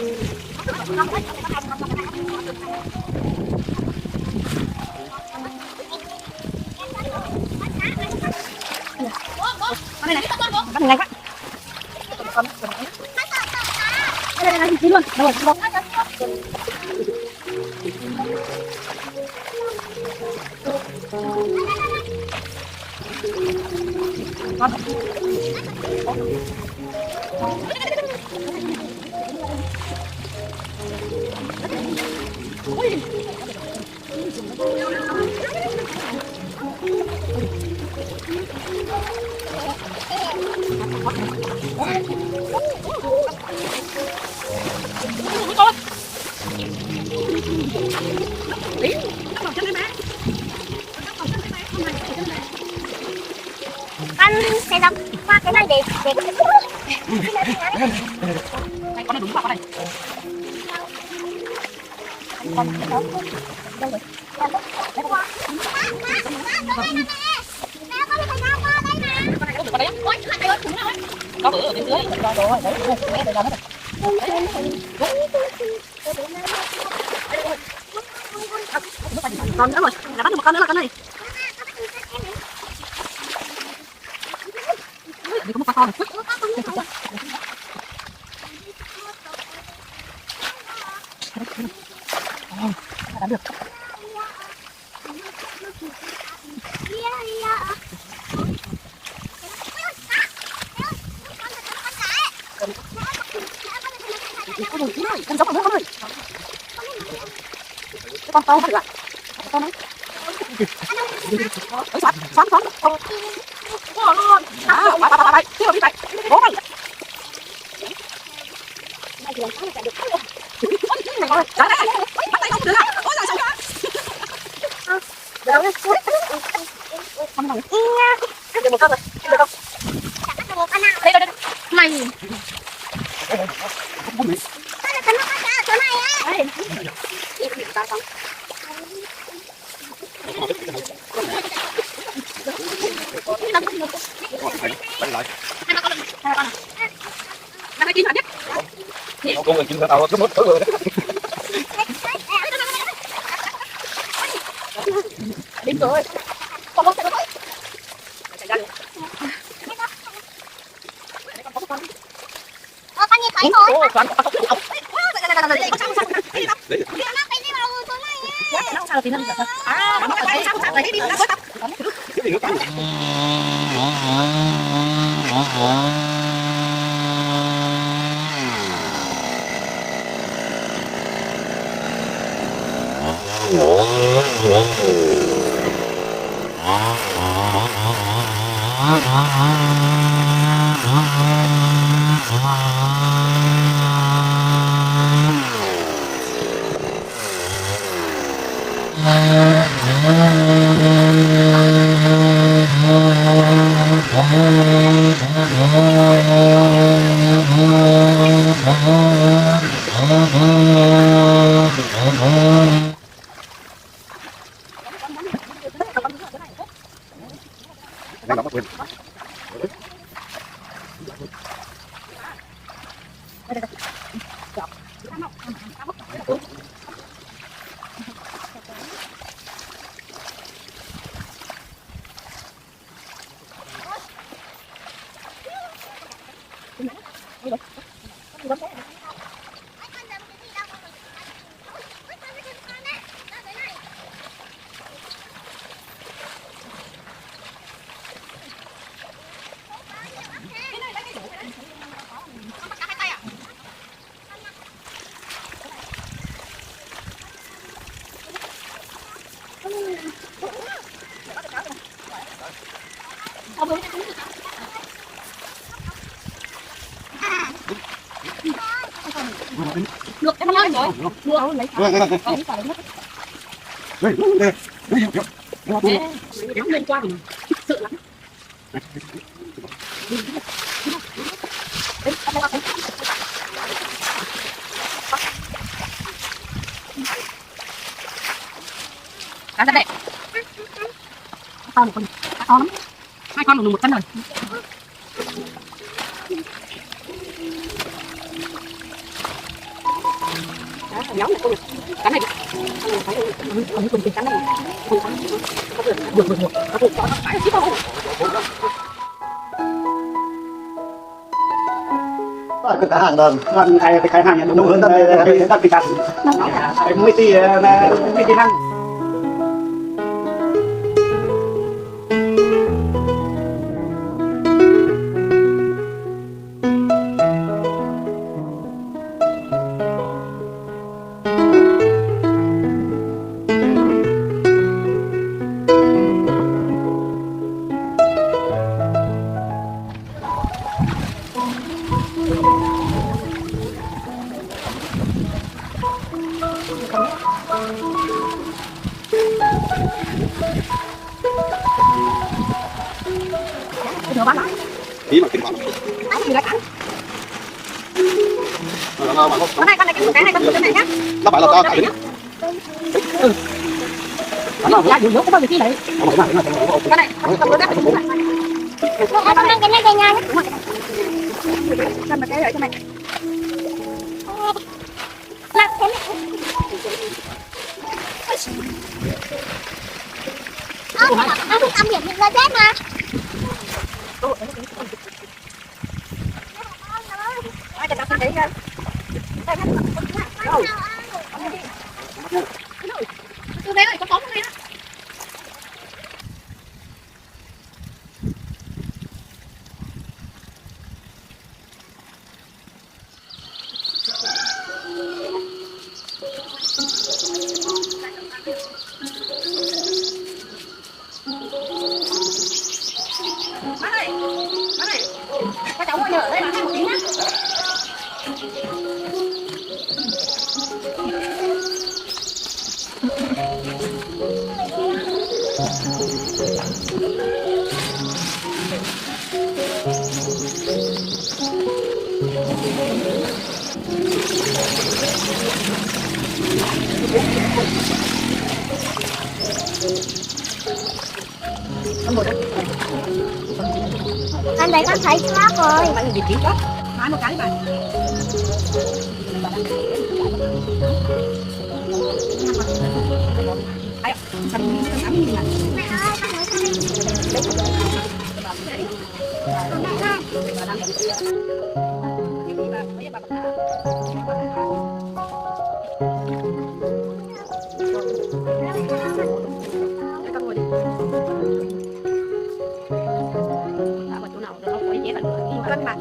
Đây này, bắt nhanh quá. Đây này, chín luôn. Rồi, rồi. Anh sẽ đọc qua cái này để Đây con này đúng vào đây. Con đâu rồi? Có bữa ở bên dưới rồi rồi đấy, đấy rồi đấy. Con nữa rồi, đã bắt được một con nữa là con này. Đi có một con này. Đã được. Con giống con nữa con ơi. Cái con to không được ạ. Con đấy. Ôi xoắn xoắn xoắn. Ôi luôn. Bay. Tiếp vào đi bay. Bố mày. Mày thì làm sao mà được không? Mày coi. Trả đây. Bắt tay không được à? Ôi giời sao vậy? Được. Không nào. Được một con rồi. Được không? Chả bắt được một con nào. Đây đây đây. Mày. Con này nó có cá ở chỗ này á. Đây. Đi đi tao xong. Bánh lại. Hai con. Năm cái kim hả nhất. Con người chim tao cứ mất thử rồi. Đến rồi. Con chạy rồi. Chạy ra luôn. Con nhìn thấy rồi. Ôi, con không. Nó bay đi vào chỗ này á. Nó sao thì nó được. À, nó bay sao sao đấy đi. Cái gì nữa cắn. Đang đóng quên. Được em ơi rồi. Được lấy. Kéo lên qua mình sợ lắm. Cá rất đẹp. To một con, to lắm. Hai con được 1 cân rồi. Nháo này con cái này còn cùng tình cắn này không có được được có được cho nó phải chứ không cái hàng đơn còn khai hàng nhà đúng hơn đây đặt bị cắt cái mũi tì là cái kỹ năng được bán lại tí mà kinh hoàng bán gì lại cắn nó con này con này nhá nó phải là to cả đấy nó là nhiều có bao nhiêu ký đấy con này cầm đôi đắt cũng lại con này cái này cái nhà cho mà cái ở cho mày làm thế này nó không âm hiểm những người chết mà ai cho tao xin đấy đây từ đấy lại có bóng này các cháu ngồi nhờ ở đây bán một tí nhá anh đấy con thấy khác rồi phải là vị trí đó nói một cái bạn ai thành tắm như này cân bạn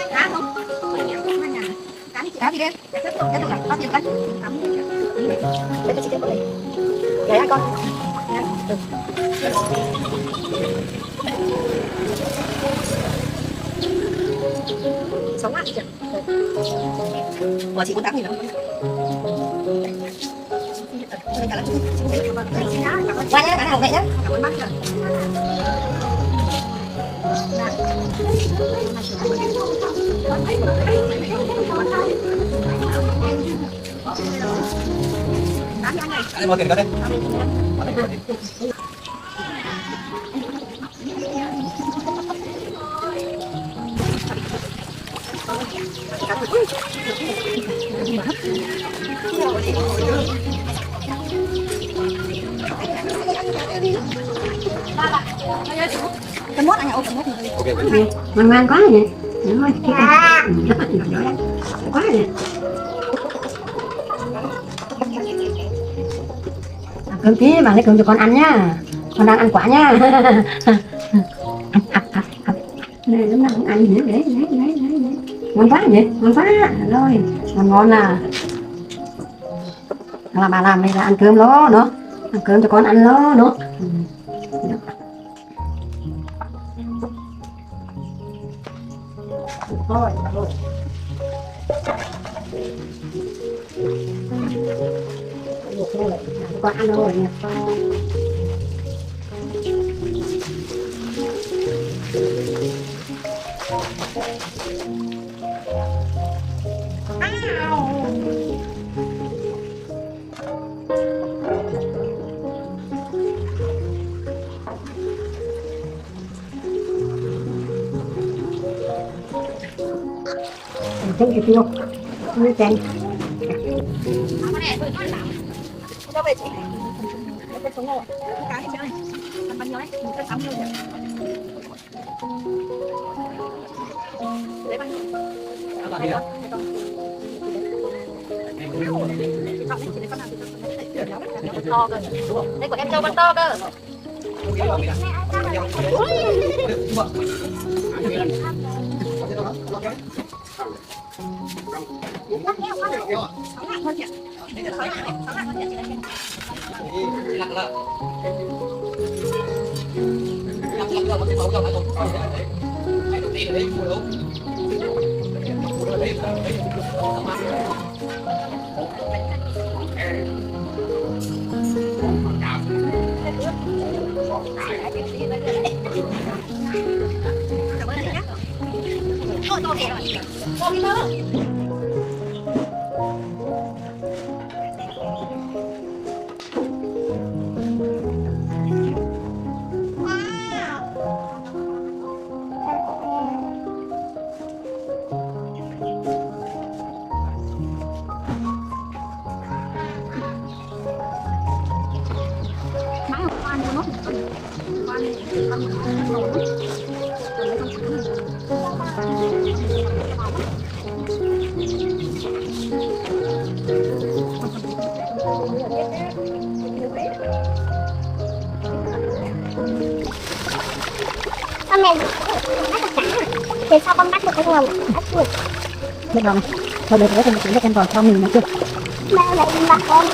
cá không? Cá gì đen? Cái được là bao nhiêu cân? Đây tôi chỉ cái này. Để ăn con. Sống lại chưa? Ủa chị muốn 8.000 không? Qua nhé, bán hàng vậy nhé. Cảm ơn bác ạ. anh mua tiền cái đấy Cái mốt anh ơi, cái mốt ngoan ngoan quá rồi nè quá rồi cơm tí mà lấy cơm cho con ăn nhá, con đang ăn quả nhá. Này lúc nào cũng ăn nữa đấy ngon quá nhỉ, ngon quá rồi ngon à. Là bà làm này là ăn cơm đó nữa Làm cơm cho con ăn lo nữa. Thôi, thôi. Con ăn rồi nè. Thấy cái tiêu, nuôi chanh. Con này thôi con bảo. Đâu về chị? Cái số ngồi. Cái gì chơi? Làm bao nhiêu đấy? 160 rồi. Lấy bao nhiêu? To cơ. Đây của em Châu con to cơ. Con này bắt được cả. Thì sao con bắt được con ngầm? Bắt được. Được rồi. Thôi để em chỉ cho em vào cho mình nữa chưa? Ba lại bắt con.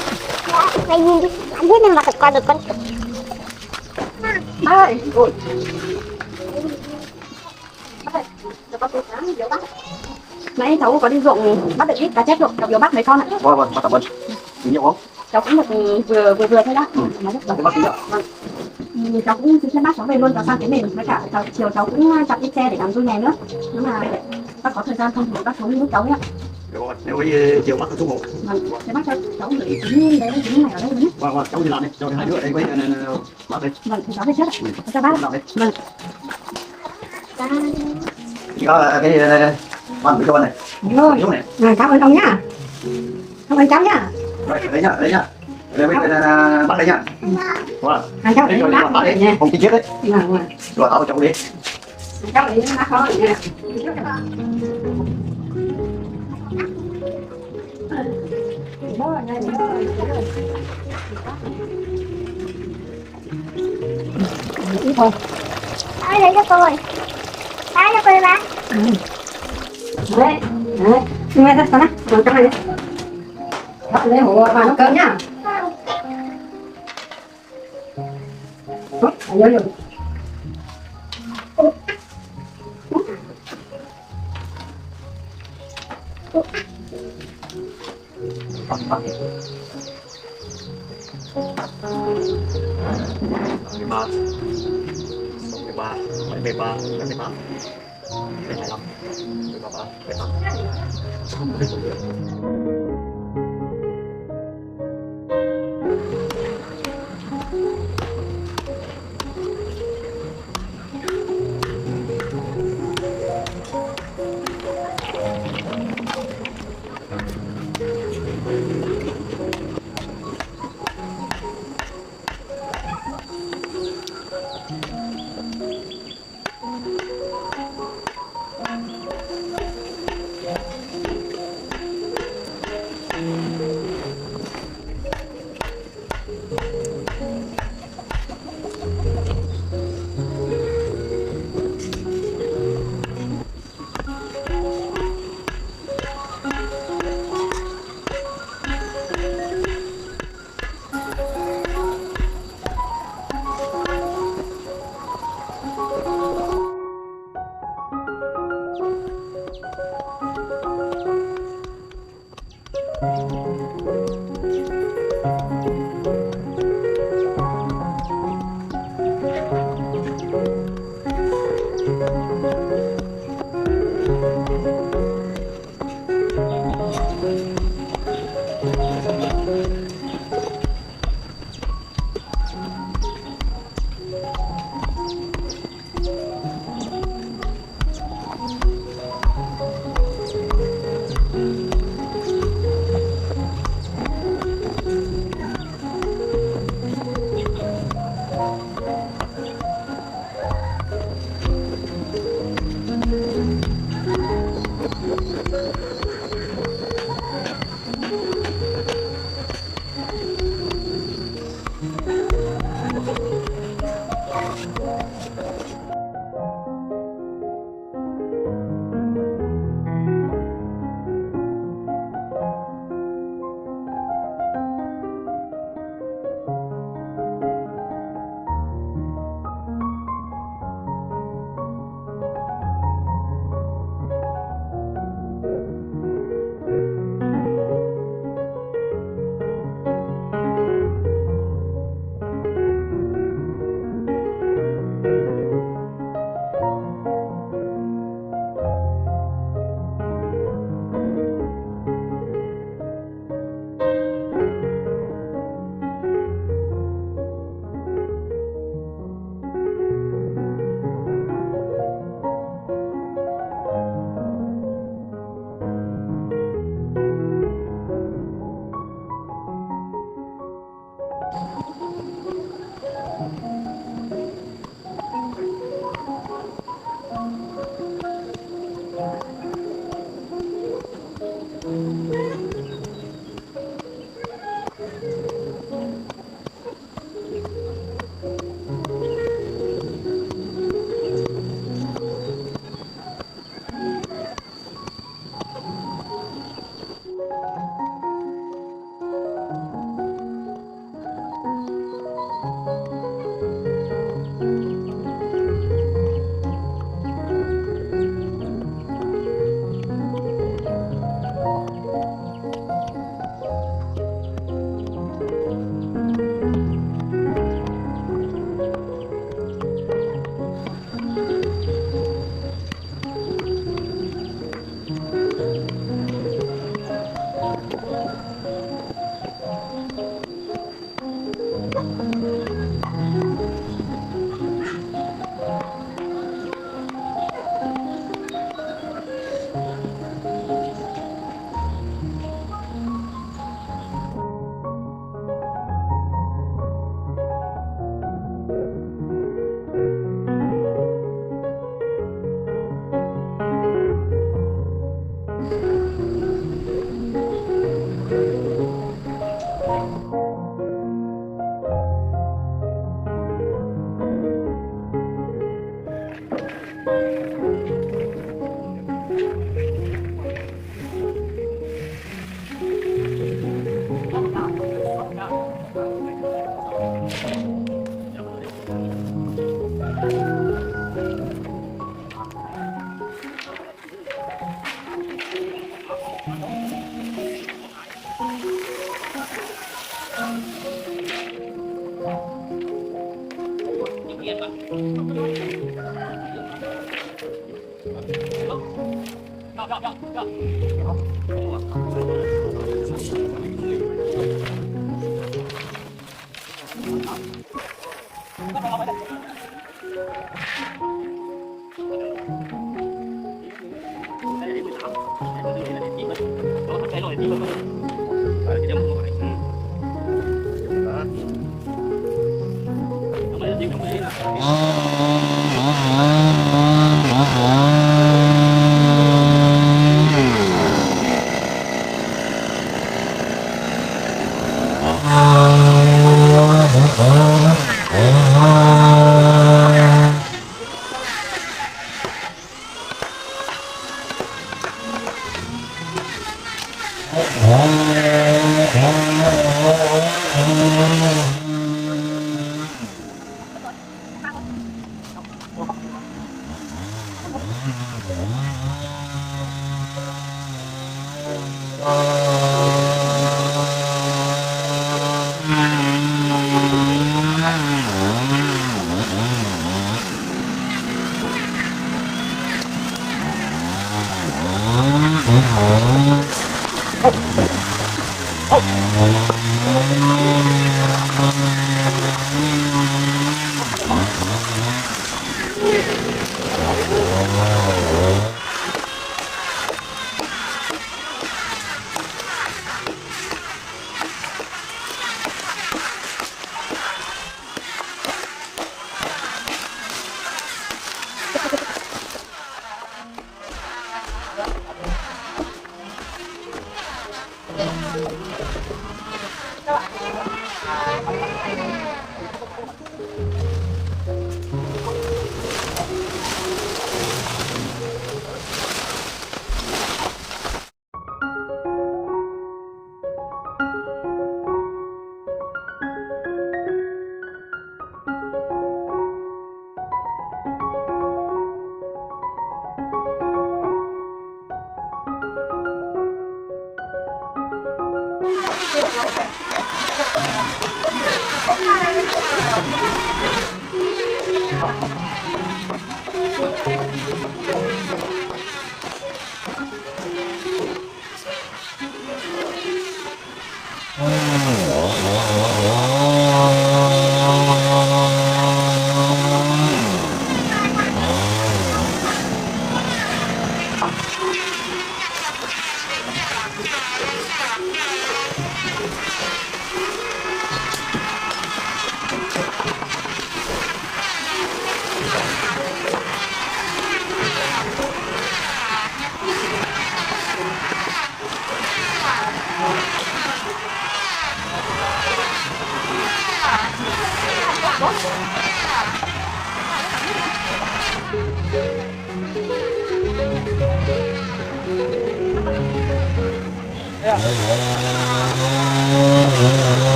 Mày nhìn đi. Anh biết nên bắt con được con. Ba ơi. Ôi. Nãy cháu có đi ruộng bắt được ít cá chép rồi, cháu vừa bắt mấy con ạ. Vâng, bắt tạm binh. Nhiều không? Cháu cũng được vừa thôi đó. Nó rất Bắt tí cháu cũng xin bác cháu về luôn, cháu sang cái nền với cả chiều cháu cũng chặt ít xe để làm vui nhà nữa. Nếu mà bác có thời gian không thì bác cháu giúp cháu nhé. Rồi, nếu chiều bắt xuống một. Vâng, thế bác cho cháu gửi chính đấy chính này ở đây nhé. Vâng, cháu đi làm đi, cho hai đứa ở đây với bắt đi. Vâng, thì cháu về trước ạ. Cho bác. Làm đi. Vâng. Chỉ có cái bàn cho anh này. Rồi. Rồi, cảm ơn ông nhá. Cảm ơn cháu nhá. Rồi, đấy nhá, đấy nhá. Đây bắt đây nhá. Vâng. Cháu để bác đi nhé. Không chi chết đấy. Vâng. Rồi tao cháu đi. Cháu để bác thôi nha. Ít thôi. Ai lấy cho tôi. Ai cho tôi bác. Đấy. Đấy. Nghe ra sao nè. Còn trong này đi. Đó, lấy hổ vào nấu cơm nhá. Tốt, nhớ rồi. Ba, 13, 73, 74, 75, 73, 78.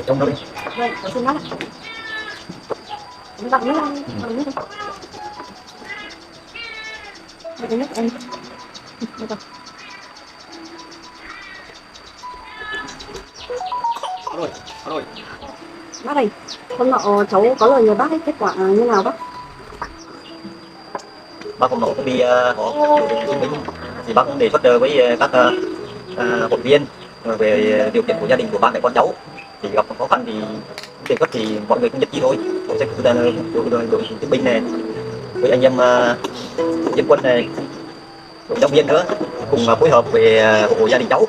Trong đó đi. Vâng, có xin lắm. Chúng ta nước ăn, nước đi. Đây nước em. Được rồi. Rồi. Bác ơi, hôm nọ cháu có lời nhờ bác ấy, kết quả như nào bác? Bác hôm nọ cũng đi họp chứng minh thì bác cũng đề xuất với các hội viên về điều kiện của gia đình của ba mẹ con cháu, thì gặp khó khăn thì đề xuất thì mọi người cũng nhất trí thôi. Tôi sẽ cử đội chứng minh này với anh em dân quân này, đội giáo viên nữa cùng phối hợp về hộ gia đình cháu.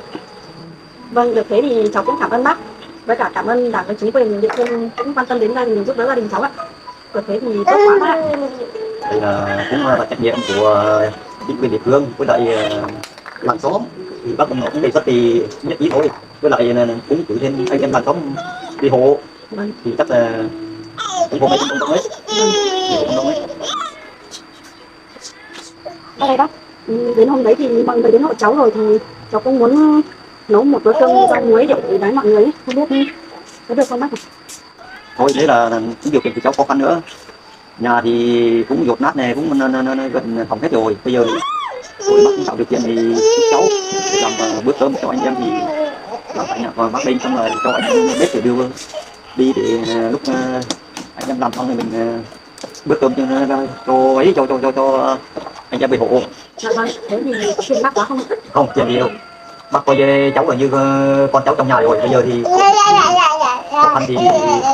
Vâng, được thế thì cháu cũng cảm ơn bác. Với cả cảm ơn đảng và chính quyền địa phương cũng quan tâm đến gia đình, giúp đỡ gia đình cháu ạ. Được thế thì tốt quá bác ạ. Đây là cũng là trách nhiệm của chính quyền địa phương với lại làng xóm, thì bác cũng đề xuất thì nhất trí thôi, với lại cũng cử thêm anh em làng xóm đi hộ. Vâng. Thì chắc là ủng hộ mấy cộng đồng ấy. Bác ơi bác, đến hôm đấy thì mọi người đến hộ cháu rồi thì cháu cũng muốn nấu một bữa cơm rau muối để đái mọi người ấy. Không biết có được không bác? Thôi đấy là cái điều kiện của cháu khó khăn nữa, nhà thì cũng dột nát này, cũng gần hỏng hết rồi. Bây giờ tôi bác cũng tạo điều kiện thì giúp cháu để làm bữa cơm cho anh em thì làm tại nhà, và bác lên xong rồi cho anh em bếp để đưa đi để lúc anh em làm xong thì mình bữa cơm cho ấy cho anh em về hộ. Dạ vâng, thế thì có tiền bác quá không? Không tiền gì đâu, bác coi như cháu là như con cháu trong nhà rồi. Bây giờ thì khó khăn thì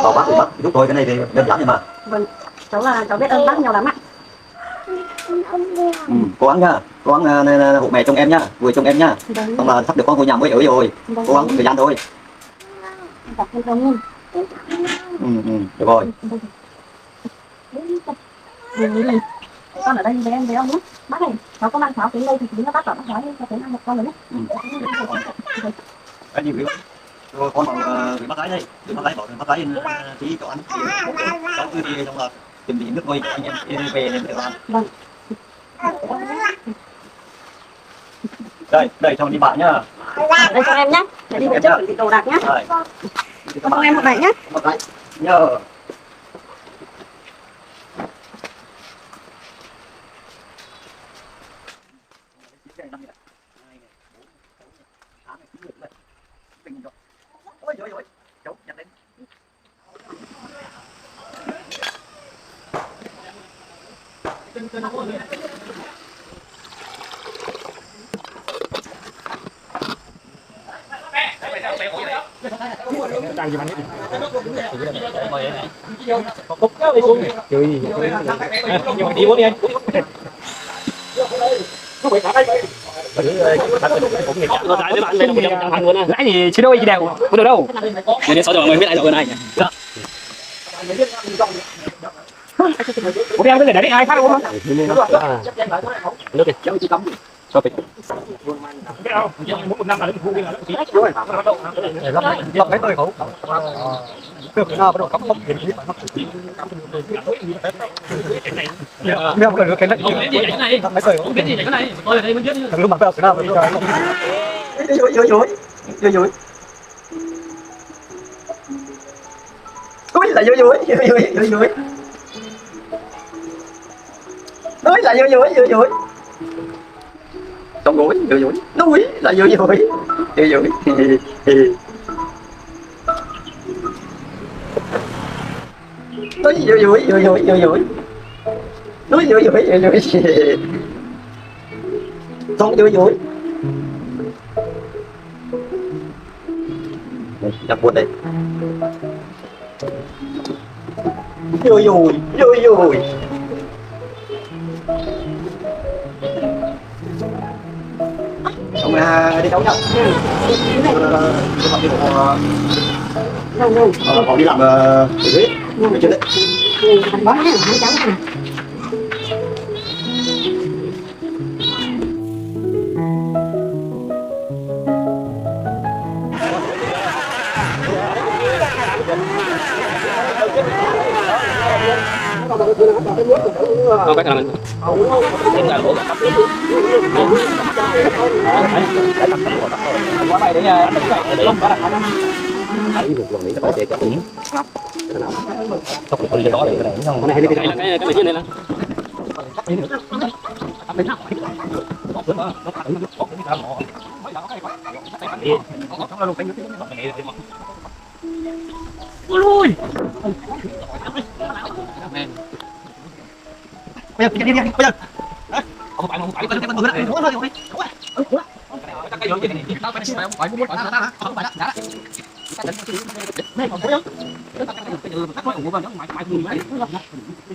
bảo bác thì bác giúp tôi, cái này thì đơn giản thôi mà. Vâng, cháu biết ơn bác nhiều lắm ạ. Cố gắng nha, cố gắng hộ mẹ trong em nhá, vừa trong em nhá. Vâng. Không là sắp được con ngôi nhà mới ở rồi, Vâng. cố gắng thời gian thôi. Dạ, cảm ơn. Được rồi. Con ở đây với em với ông nhé. Bác này, cháu có mang pháo đến đây thì chính là bác bảo bác nói cho thấy một con rồi nhé. Cái gì vậy? Rồi con bảo với bác gái đây, với bác gái bảo bác gái tí cho ăn. Cháu cứ đi xong là chuẩn bị nước vôi anh em về để làm. Vâng. Đây cho đi bạn nhá. Đây cho em nhé. Để đi về trước chuẩn bị đồ đạc nhé. Rồi. Con em một này nhé. Bác gái nhớ. Mình ôi ôi ôi chỗ nhận định nãy thì chế đôi gì đều có được đâu. Người đi 6 giờ mới biết lại rồi này. Bố em cái này đấy ai khác đúng không? Nước đi. Cho mình. Mỗi một năm là đến thu là lọc cái tôi khẩu được bắt đầu cắm không hiện clip bây giờ cái này. mấy tuổi Không biết gì cái này. Tôi ở đây mới biết. thằng lúc mà bây giờ nào dối dối dối dối dối ui là dối dối dối dối dối dối ui là dối dối dối dối trong gối dối dối núi là dối dối dối dối núi dối dối dối dối dối dối núi dối dối dối dối con dối dối chặt buồn đấy dối dối dối dối xong là đi đâu nhá họ đi làm Huế chưa đấy Bó nó không cháu nè. Không cách nào mình. Đến là lỗ. Quá mày đấy nha. Không có đặt thấy được lần này nó phải chạy cũng tốc độ đi đó cái này không cái này cái này nè ui bây giờ đi bây giờ không phải cái con người đấy thôi thôi cái gì vậy tao phải phải muốn phải ta không phải đã đây còn có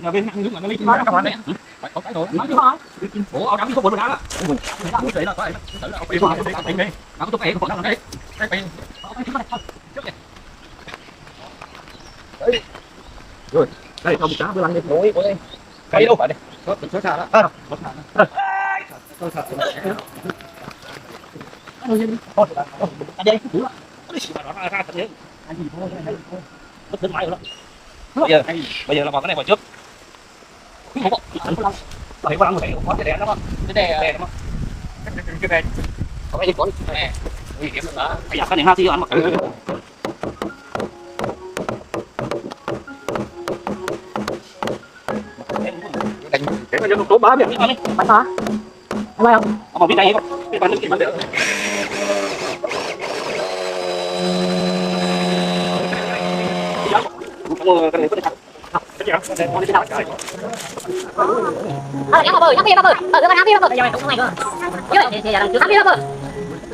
nhà bên ăn nước mà nó lấy các bạn đấy phải có cái rồi ủa ông đóng số bự đá đó muốn chơi nó có đây nó có cái còn đấy rồi đây không cá bữa ăn đi ôi cái đâu phải đây số xa đó đây bây giờ là vào cái này vào trước không có thấy có người có cái đèn đó không cái đèn đúng không cái này có cái gì có nè nguy hiểm nữa bây giờ cái này ha thì ăn mặc cái này nó tố bá biển Bắn hả? Ở đây không? ông biết đây không cái bắn được cái này có thể Nhắc vào bờ, nhắc kia vào bờ. Đưa vào nhắc kia vào bờ. Giờ mày cũng không này cơ. Chứ thì là cứ nhắc kia vào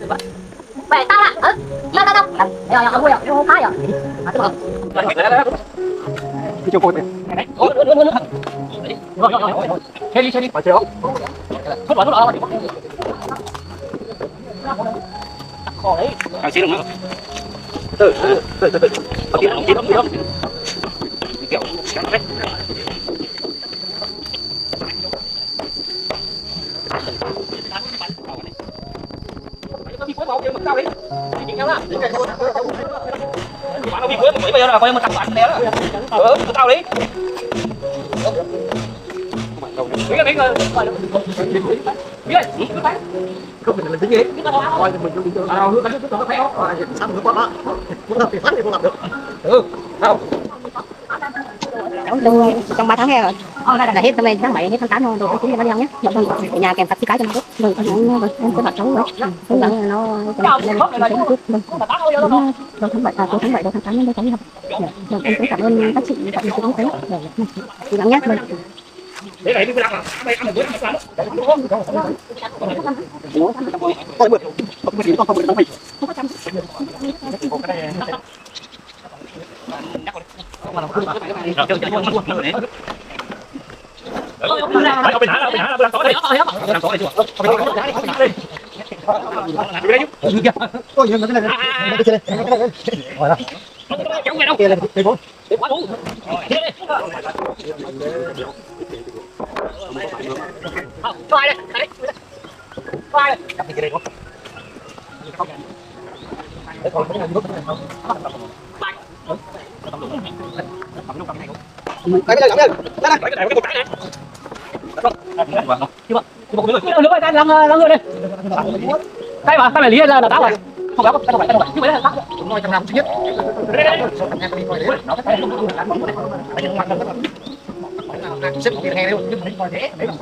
bờ. Về tao là. Tao tao tao. Rồi ông vui rồi, không phá rồi. À cái bờ. đi cho cô này rồi xe đi phải chưa hút vào khó đấy càng xí nữa từ kiểu đi cuối màu nhưng mà sao đấy chị nhau đó bạn đi cuối mà bây giờ là coi mà thằng bạn đéo đó tao đấy biết rồi không mình tính gì coi mình hướng đánh nó thấy sao nữa quá đó muốn làm thì phát thì không làm được Trong 3 tháng hè rồi. là hết tháng 7 hết tháng 8 rồi cũng là bao nhiêu nhé. Ở nhà kèm cặp cái cho nó tốt. Em cứ bảo cháu rồi. Cố gắng nó lên tháng 7 đầu tháng 8 đến đây cháu đi học. Em cũng cảm ơn các chị bạn cũng thế. Cố gắng nhé. Để này đi làm à? Mày ăn được bữa ăn Cái mà lý là táo rồi. Không báo không phải như vậy là táo. Chúng nói trong năm thứ nhất. Xếp một cái heo nhưng mà coi thế để làm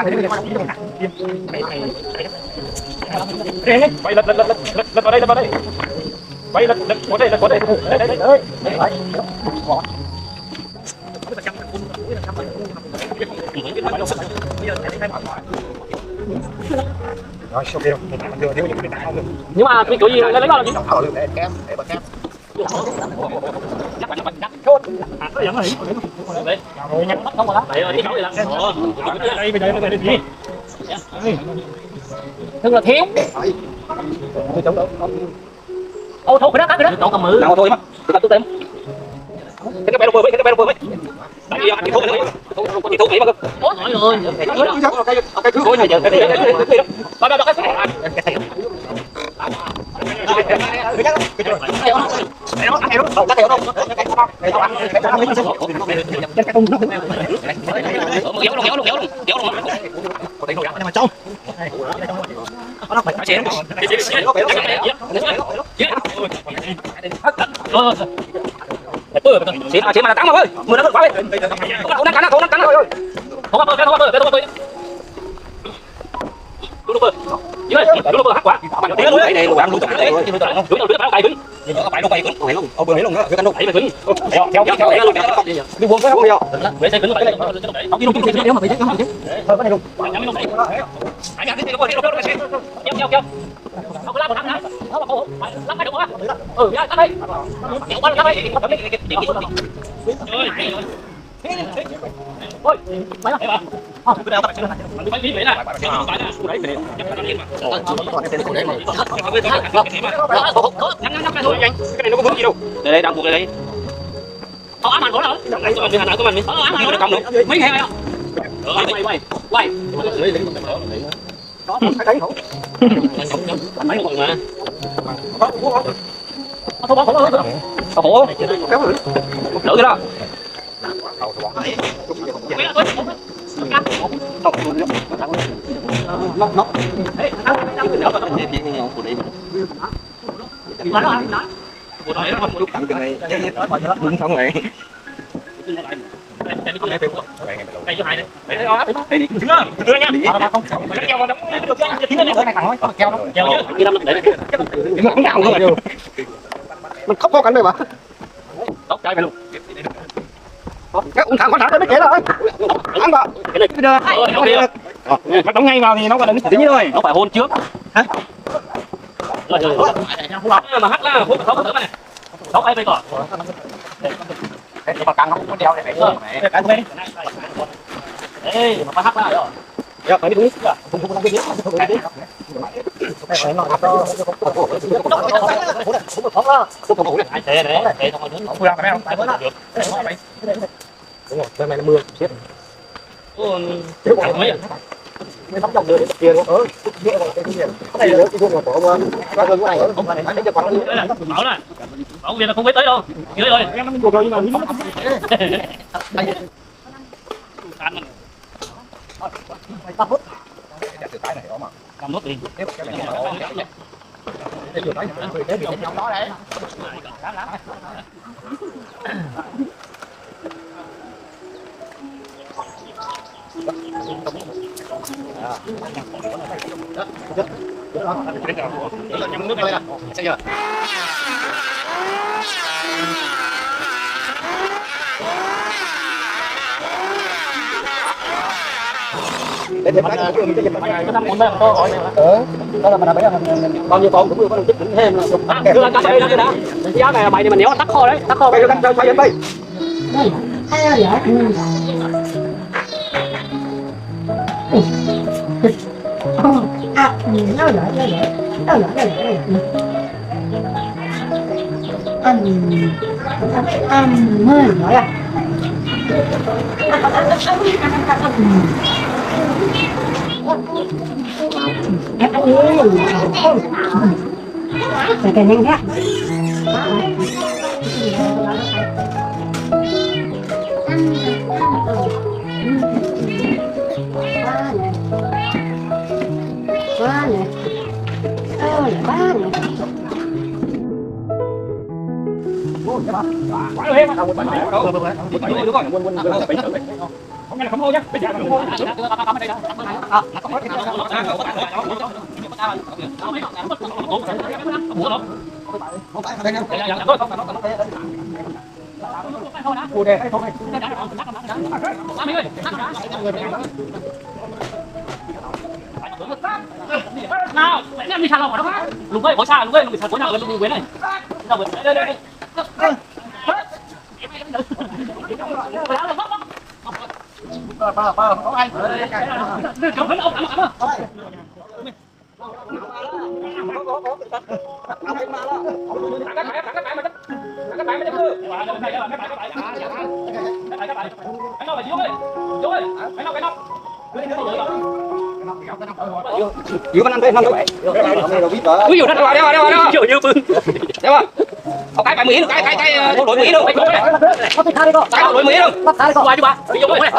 cái quay lật vào đây quay lật qua đây đấy nhưng mà cái kiểu gì lấy đó là gì để kem để bật kem tức là thiếu ô thôi cái đó chỗ cầm mự nào thôi mà tôi tìm cái bé đâu cái bé đâu tại vì anh thuốc này chị thuốc kỹ mà cơ ôi rồi cái cứ khối này giờ chế mà là tắm mà ơi mưa nó quá vậy không nắng cắn rồi không bơ hắc quá cái này ăn luôn đấy phải đâu quay cũng phải luôn ông bơ luôn đó cái canh đâu phải mà cứng theo luôn đi buông cái không hiểu để xây cứng phải không đi luôn mà phải chứ không chứ thôi cái này luôn anh ăn cái kéo không lắp một lắp nữa không lắp cái đúng không lắp đây kéo qua lắp đây ôi mấy bạn cái đeo các bạn chưa mấy lý vậy nè cái này nó có vướng gì đâu đây đang buộc đây ám ảnh của nó anh cho mình hành của mình đi ám ảnh cầm luôn mấy heo không quay đó cái đấy không anh mấy người mà khổ đỡ cái đó mình khóc có cảnh này mà tóc trái phải luôn cái ông thằng có thả tới mấy kẻ rồi ăn vào bắt đóng ngay vào thì nó có đừng tự nhiên thôi nó phải hôn trước hả mà hắt lá hút không thử này nó phải bây còn cái mà căng nó không có đeo này phải cái này ê mà phải hắt lá rồi dạ phải đi đúng không biết đúng rồi bên này nó mưa chết mấy tấm dòng đưa đến kia luôn cái này cái vuông là của ông qua gần cái này không phải để cho còn mở nè bảo viên là không biết tới đâu dưới rồi em nó buộc rồi nhưng mà mày tao hút cái này đó mà cầm nốt đi cái này đó cái bị trong đó đấy bao nhiêu con cũng được, có chích thêm là đưa ra cái đó đã. Giá này là mày thì mình nhớ tắt kho đấy, tắt kho bây giờ đang xoay đến đây. cái nhanh thế quá này quá này Không nghe là không hô nhá. Bây giờ không hô. Ở đây đó. Nào, mẹ đi xa lòng ở đó. Lùng ơi, bỏ xa, lùng ơi, lùng bị bỏ nhà lên lùng quên này. Đâu vậy? Đây đây. Cầm phấn ông ẩm Dữ anh ăn vậy. ví dụ nó đâu chịu như phương đúng không? Có cái Mỹ luôn, cái đội Mỹ luôn. Cái đội Mỹ luôn. Qua chứ ba. Ví dụ này.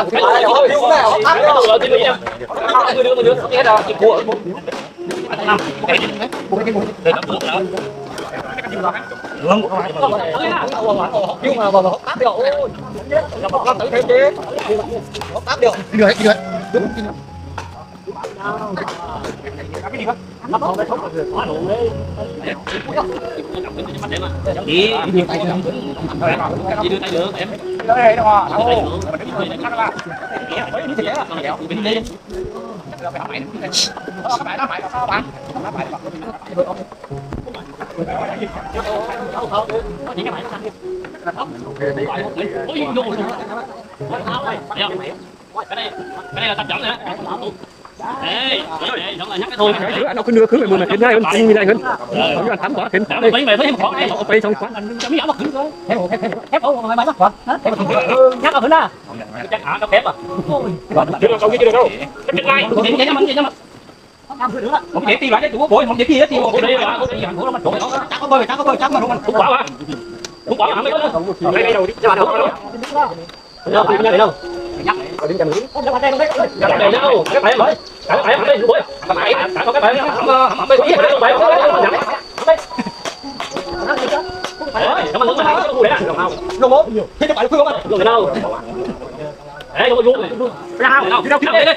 Chị đưa tay được em. Đây đó. Cái này là tập chậm nè. Ê, giống là nhắc cái thôi. Nó cứ đưa cứ mười mà hai anh như này hơn. Không ăn thắm quá khiến. Mấy mấy khoảng này. Bay trong quá. Mấy áo mặc cứng thôi. Thép ổ mày mày mắc. Thép nhắc ở hơn à. Chắc hả nó thép à. Chưa đâu, chưa đâu. Cái này, vậy nha mà. Không dễ ti lại cái tủ bội, không dễ ti ti bội đây là cái gì của nó mình trộn nó chắc có bơi chắc mà nó mình cũng quả à. Cũng quả hả mấy đó. Đây đầu đi. Cho bạn đâu. Đâu phải đây đâu. Nhắc ở đến chân núi. Đây đâu, cái phải mới. Cái phải ở đây bội. Cái phải có cái phải hầm bên kia đâu phải. Nó mình đứng lại cái đấy à. Lô mốt. Thế nó phải phương không? Lô đâu. Đấy, lô vuông này. Ra nào, đi đâu đây đây.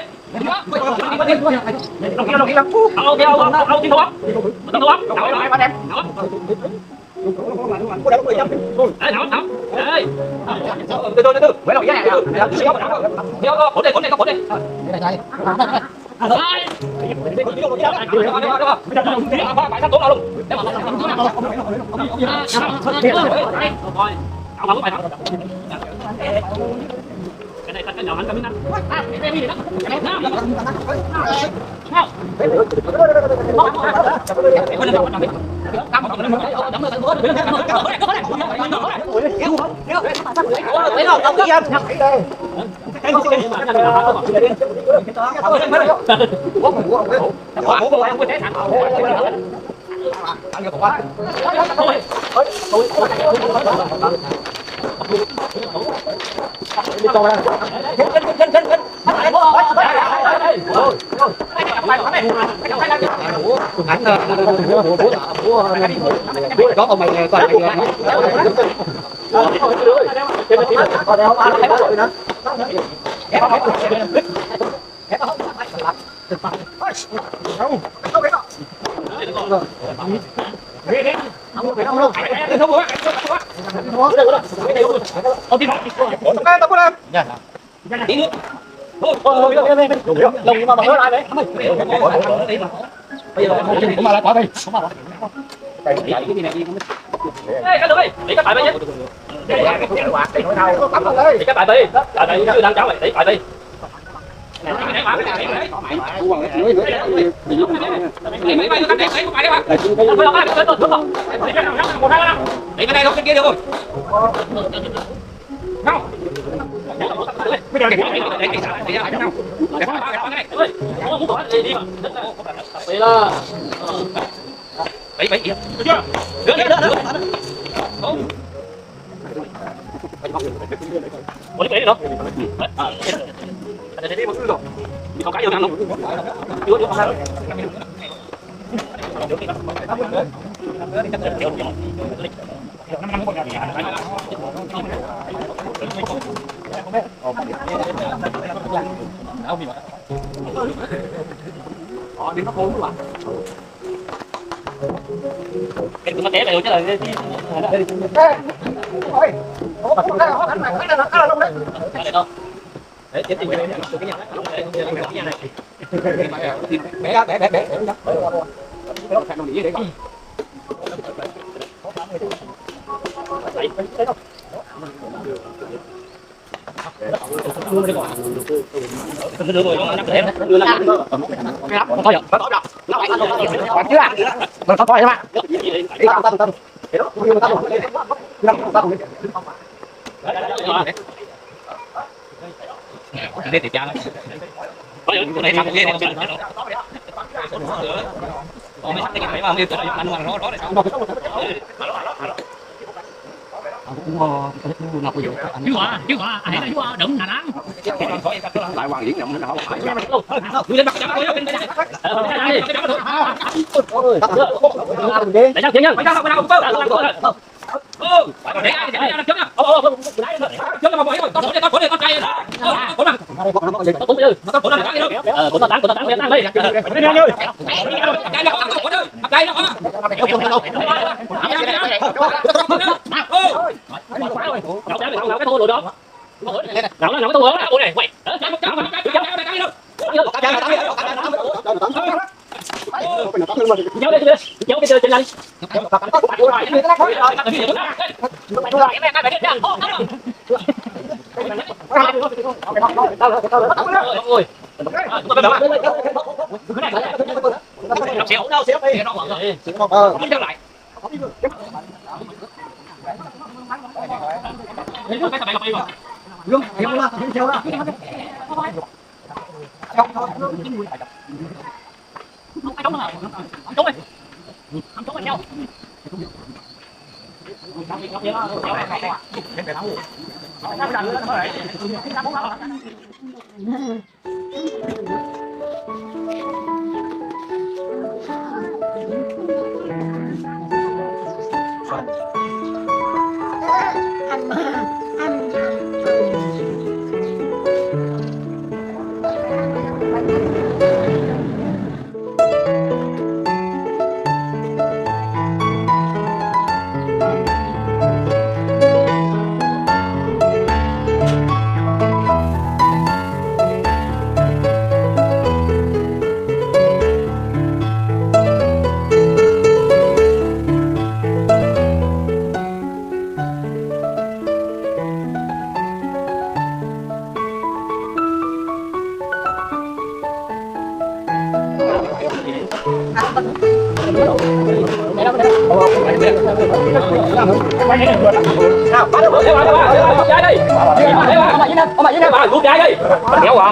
Cái này cái nhỏ anh cầm anh. Cái gì đó. Có ông mày toàn mày cái được đi, để các bạn đi nhé. Để các bạn đi, tại vì chưa đang cháu mày, để bạn đi. Để cái này không, cái kia được rồi. Không. Bây giờ bảy chưa? Ủa đi đâu? Đây đi một cái đi không cái vô ăn luôn. Chưa không ăn. Đi nó khôn quá. Cái tụi nó té đều chứ là để tiếp tục cái nhà này bé đi tiệc trang có những này thằng kia này còn mấy thằng này mà đi tự ăn ngoan đó đấy chứ hả ai nói chú đừng là lại hoàng diễn động nó phải lên mặt cho để cho nhân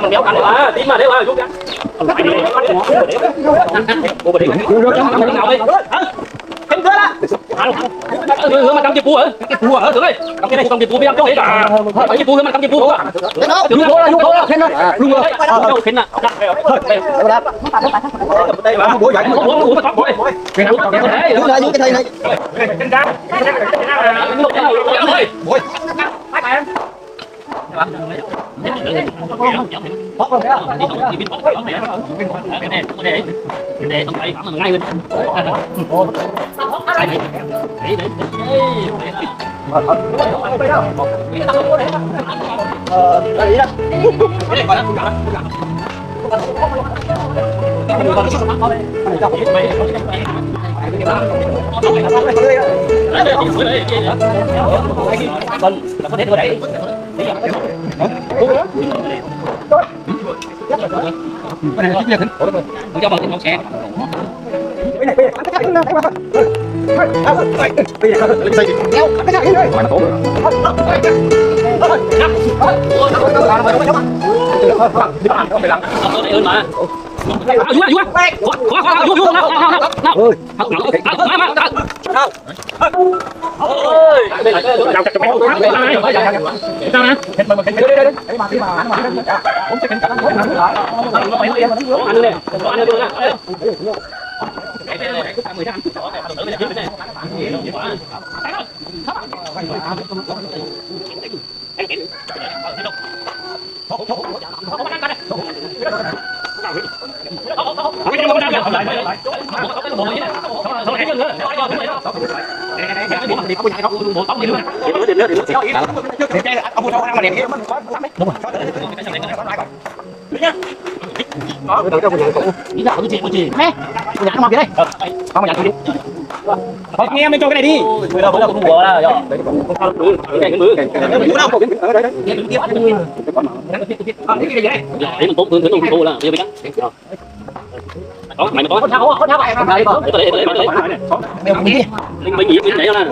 mình béo cạnh mà tím mà đấy mà rút ra cô bà đi nào đi em cơ đó mà cầm chìa phu hả cái phu hả thử đi cầm cái này cầm chìa phu bây giờ có hiểu à cái phu mà cầm chìa phu à đúng rồi khen đó luôn rồi khen nè đây mà bố dạy bố bắt bố cái thầy này trên ra bố cho bằng một xe nghe em cho cái này đi. người đâu cũng bùa là do cái mưa để mình tốt hơn cái tu là bây giờ đó mày có tháo đây linh minh gì để nè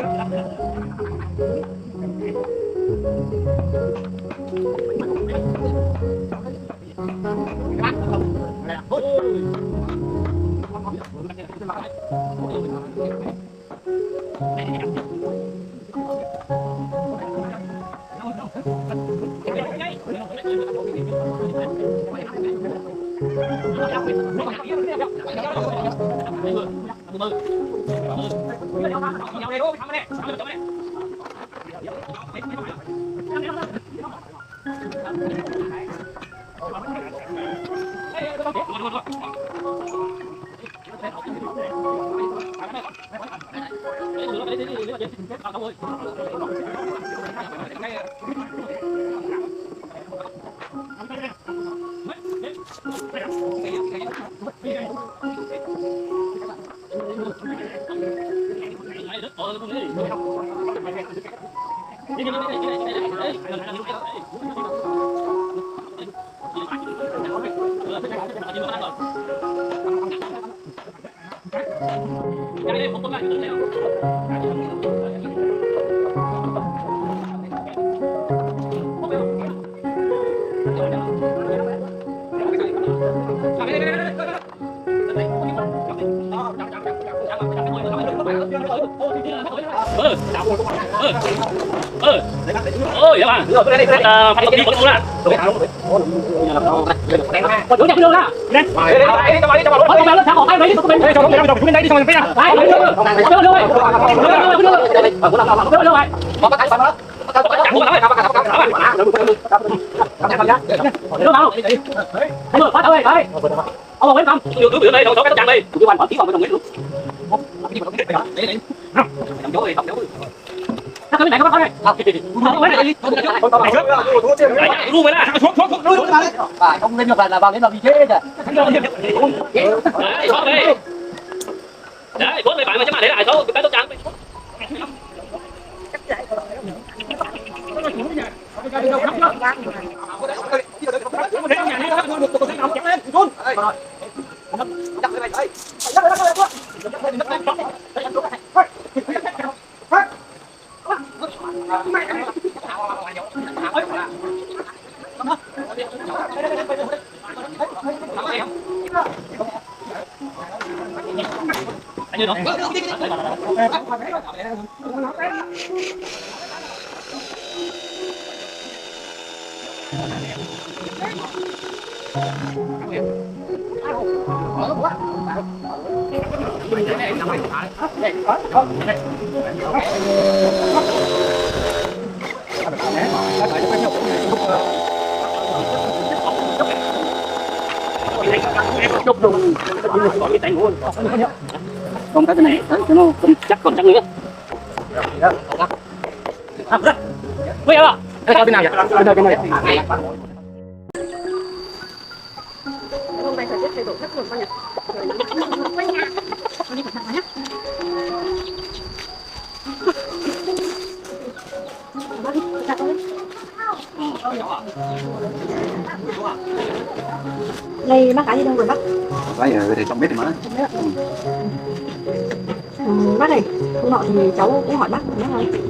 ơi các bạn phải đi luôn nè còn đúng chưa là đây ông quên không chưa cứ đây đâu cái chặn đi cứ quan ký vào trong nguyễn các cái này các bác ơi luôn vậy nè Không lên được là vào đến là vì thế kìa. đấy bốn người bạn mà chứ mà để lại thôi cái tốt chẳng anh như nó đục đùng có cái tay luôn còn cái này đấy cho nó chắc còn chắc nữa bây giờ cái nào vậy cái này hôm nay thời tiết thay đổi thất thường con nhỉ. Con đi cẩn thận vào nhé. Đây bác cái đi đâu rồi bác? Cái để trong bếp thì mà. Bác này, hôm nọ thì cháu cũng hỏi bác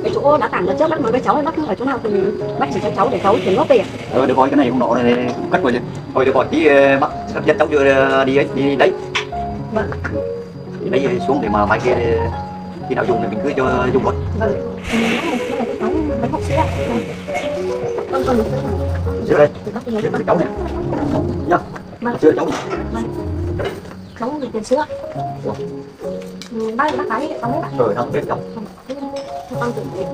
cái chỗ đã tản lần trước bác nói với cháu bác ở chỗ nào thì bác chỉ cho cháu để cháu chuyển góp tiền. Được rồi, cái này không nọ này cũng cắt rồi chứ. Thôi được rồi, tí bắt sắp dắt cháu chưa đi ấy, đi đấy. Vâng. Đi đấy xuống để mà mai kia khi nào dùng thì mình cứ cho dùng luôn. Vâng. Cháu mới học sữa. Vâng, con Sữa đây. Sữa cháu này. Nhá. Sữa cháu. Cháu dùng tiền sữa. Bác cái con đấy bạn. Rồi không biết cháu. Con tự tiền.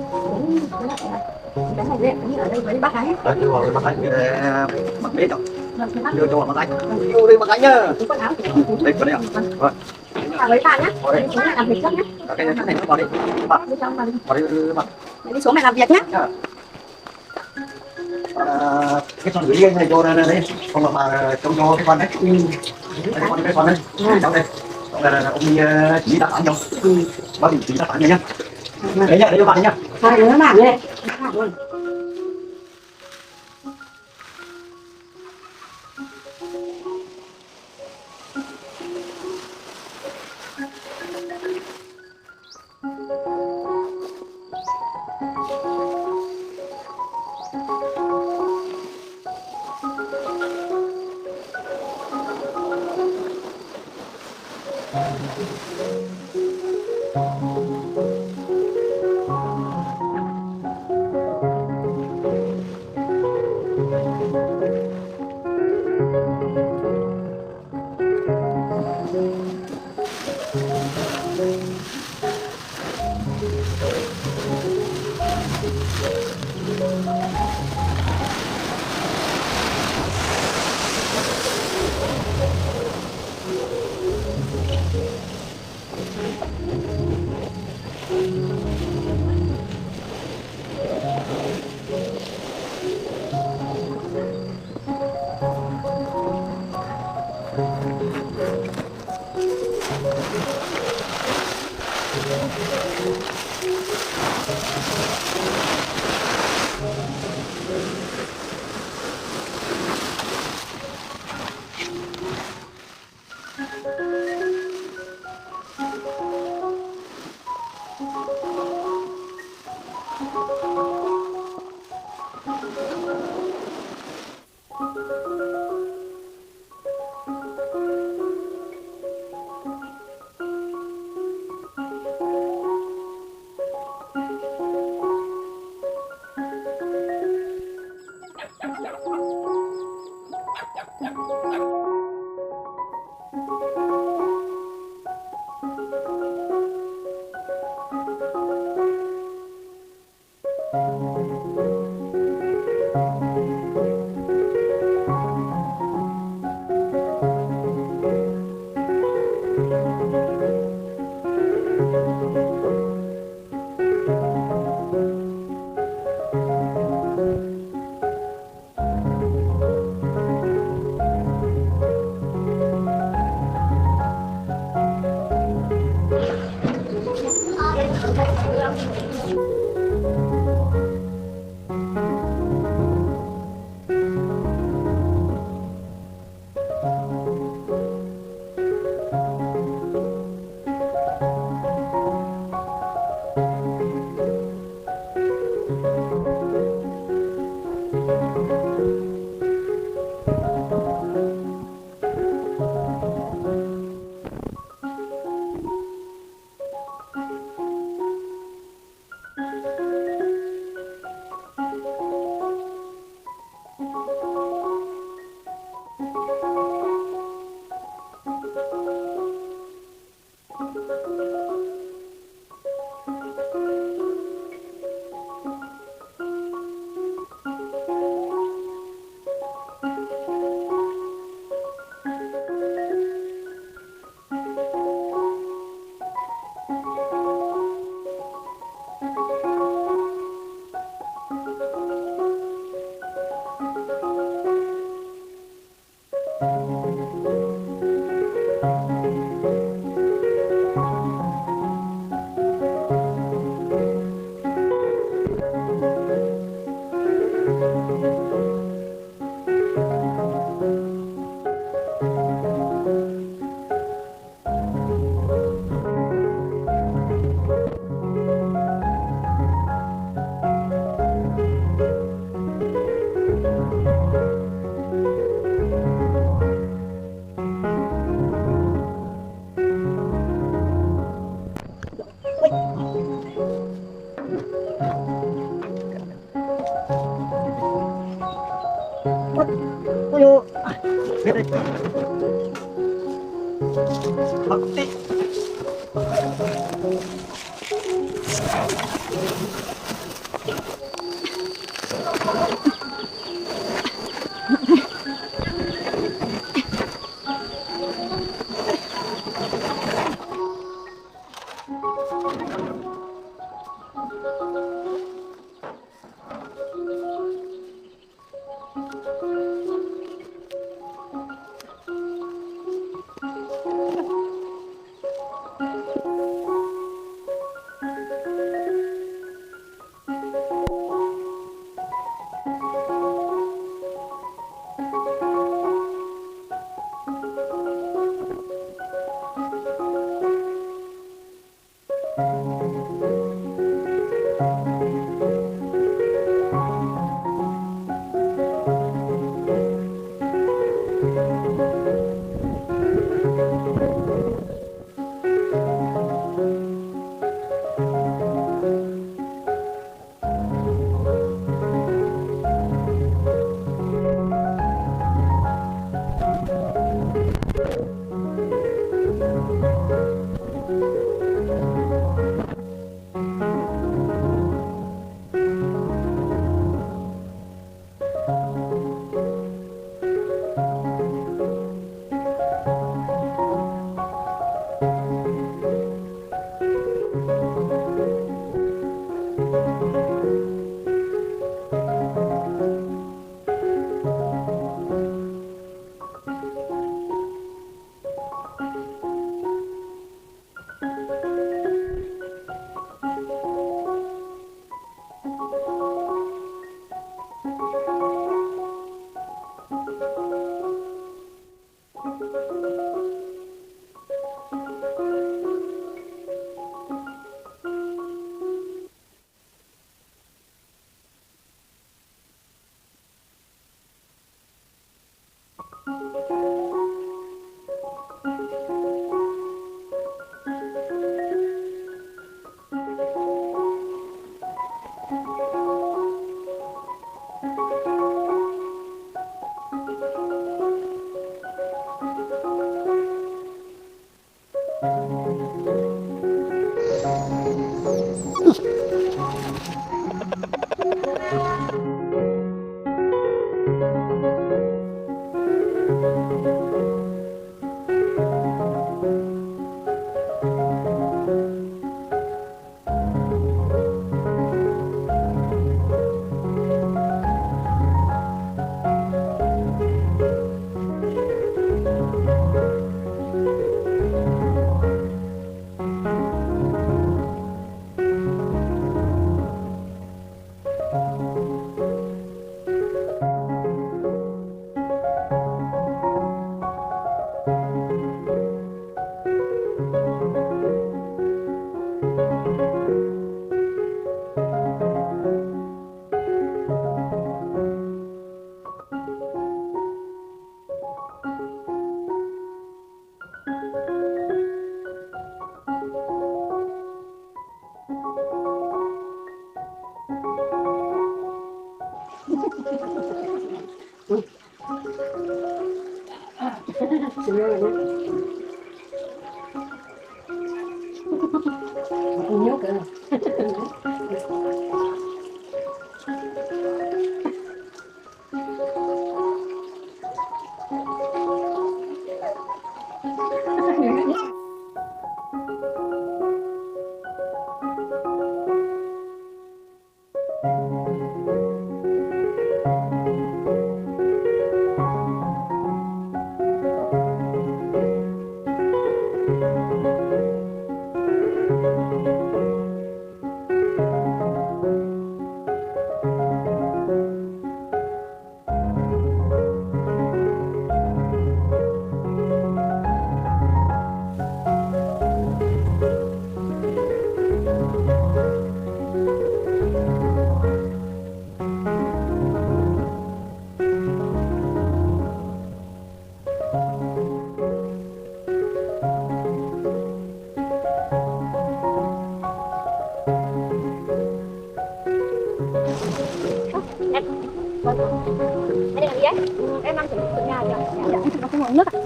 Cái này đấy, ở đây với bác cái. Đấy, đưa vào bác anh mặc bếp đâu. Vâng, bác Đưa cho bác anh. Đưa đi bác anh nhá. quần áo thì Đây có đây ạ. Vâng. với bạn nhé. Đi xuống này làm việc trước nhé. Cái này nó vào đi. Bác. Đi trong vào đi. Vào đây bác. Đi xuống này làm việc nhé. Cái con gửi đi này cho đây. Không là mà trông cho cái con đấy. Cái con đấy. Cháu đây. Là ông đi chỉ đặt ảnh không? Bác chỉ đặt ảnh nhá. Đấy nhá, đấy cho bạn nhá. Thôi đứa bạn đây. Luôn. Em đây là gì đấy? Em đang chuẩn bị nhà kìa. Dạ, nó không uống nước à?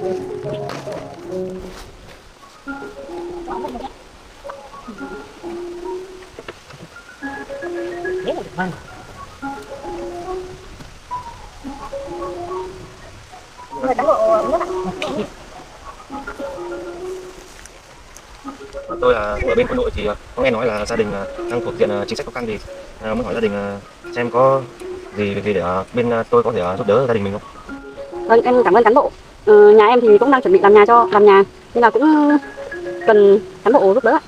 Người cán bộ uống nước à? Tôi là ở bên quân đội thì có nghe nói là gia đình đang thuộc diện chính sách khó khăn thì muốn hỏi gia đình xem có gì để bên tôi có thể giúp đỡ gia đình mình không? Vâng, em cảm ơn cán bộ. Nhà em thì cũng đang chuẩn bị làm nhà nên là cũng cần cán bộ giúp đỡ.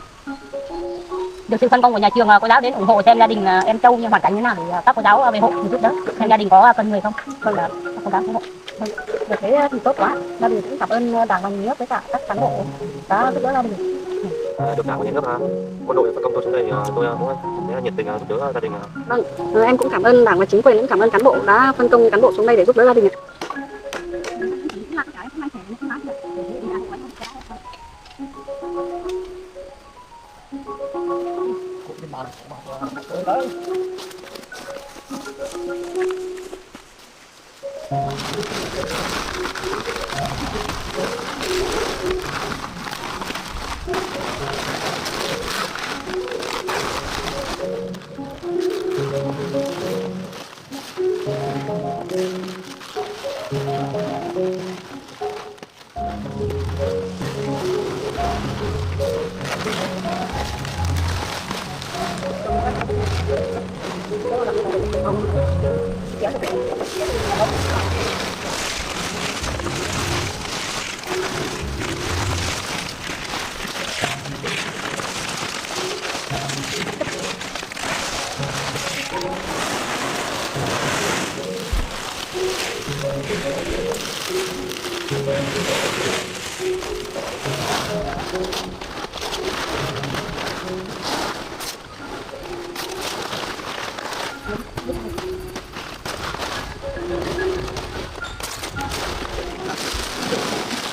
Được sự phân công của nhà trường, cô giáo đến ủng hộ xem gia đình em Châu như hoàn cảnh như nào để các cô giáo về hộ giúp đỡ. Xem gia đình có cần người không? Vâng là các cô giáo ủng hộ. Vâng, được thế thì tốt quá. Gia đình cũng cảm ơn Đảng và Nhà nước với cả các cán bộ đã giúp đỡ gia đình. Được Đảng và Nhà nước quân đội phân công tôi xuống đây tôi cũng sẽ nhiệt tình giúp đỡ gia đình. Vâng, em cũng cảm ơn Đảng và chính quyền, cũng cảm ơn cán bộ đã phân công cán bộ xuống đây để giúp đỡ gia đình ạ.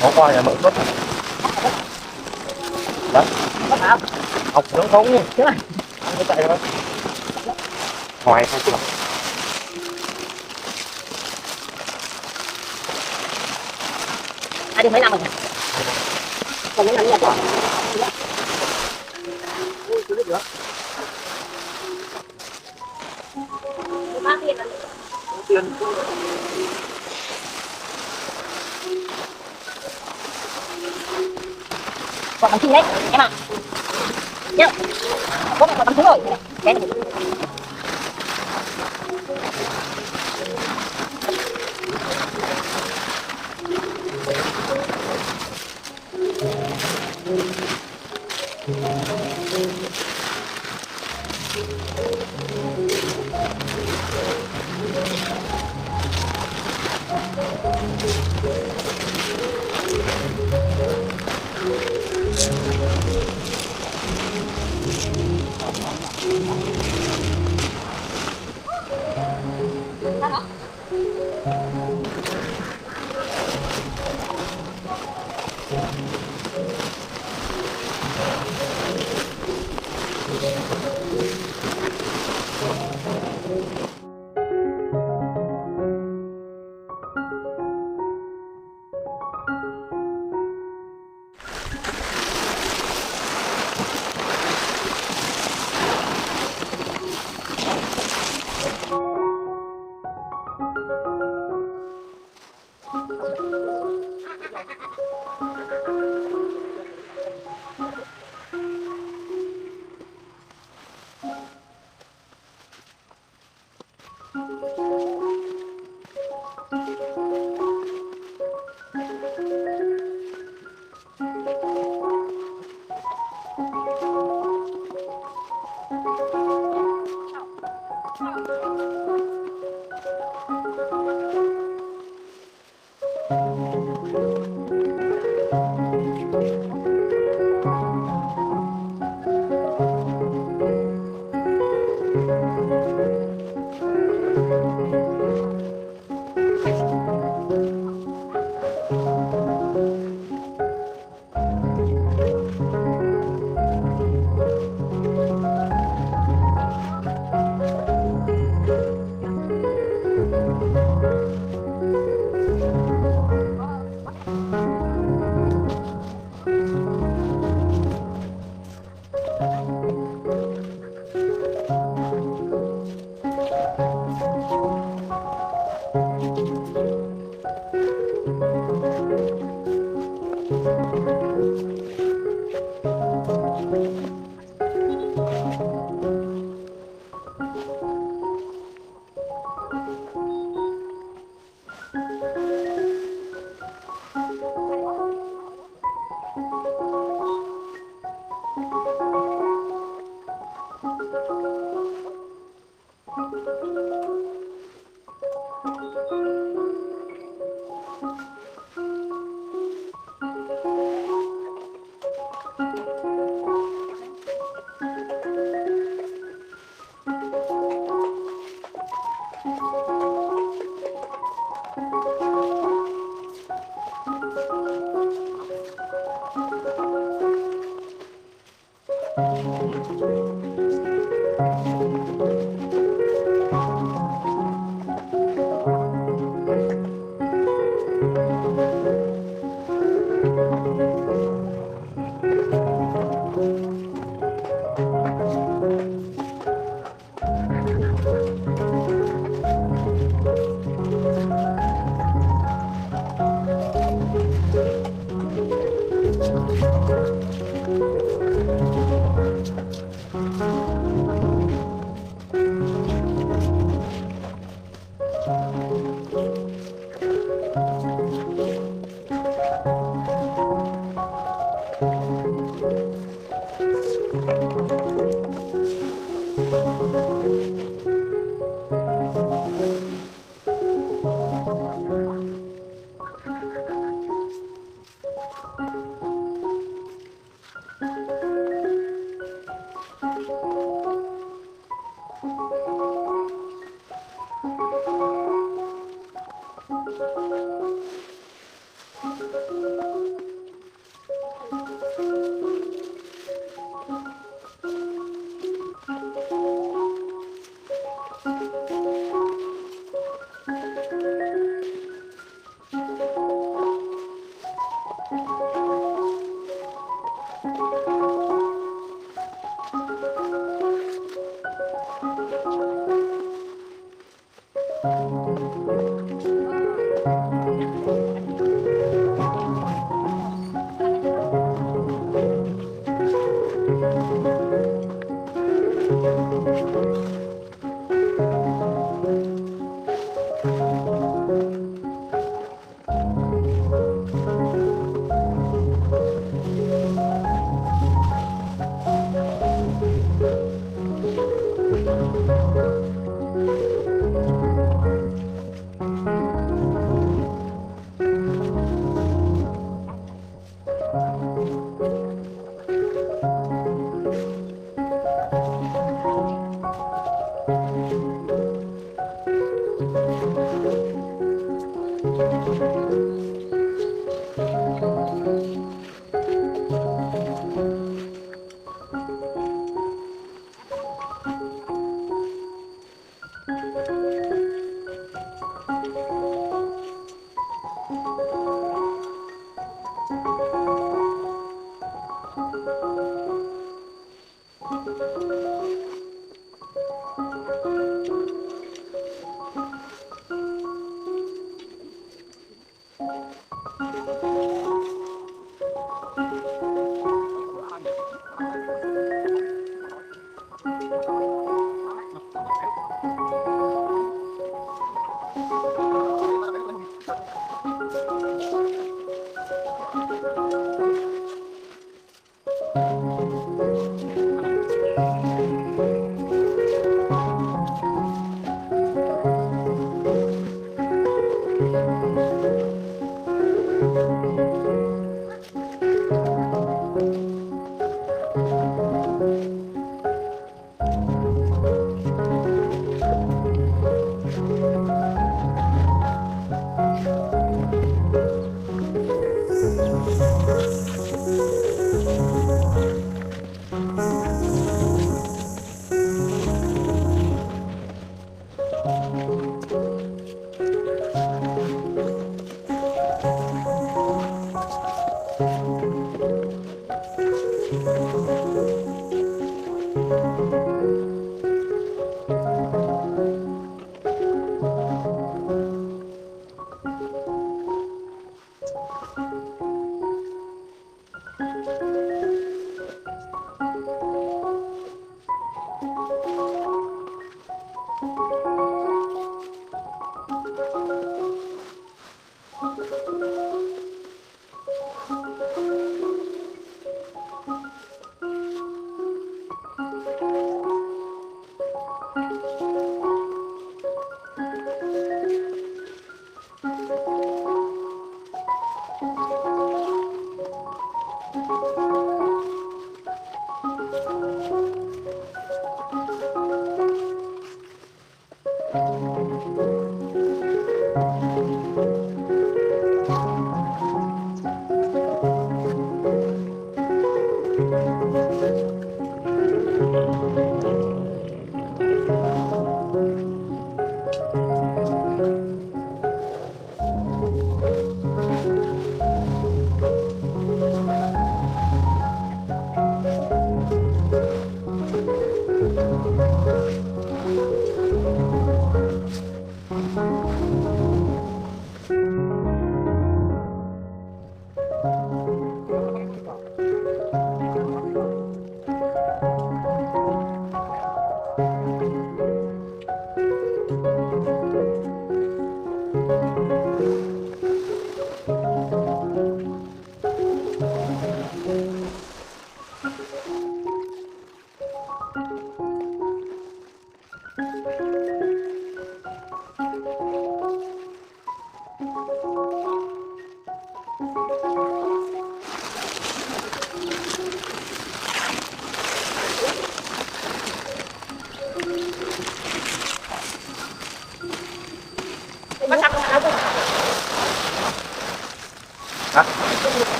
Hôm qua nhà mở suất. Đấy. Học giống không nhỉ? Chứ này. Không chạy đâu. Ngoài thôi chứ. Đi mấy năm rồi. Còn mấy năm nữa rồi. Chưa biết được. Tiền. Còn bằng chứng đấy, em ạ. Nhá. Có bằng chứng rồi. Cái này.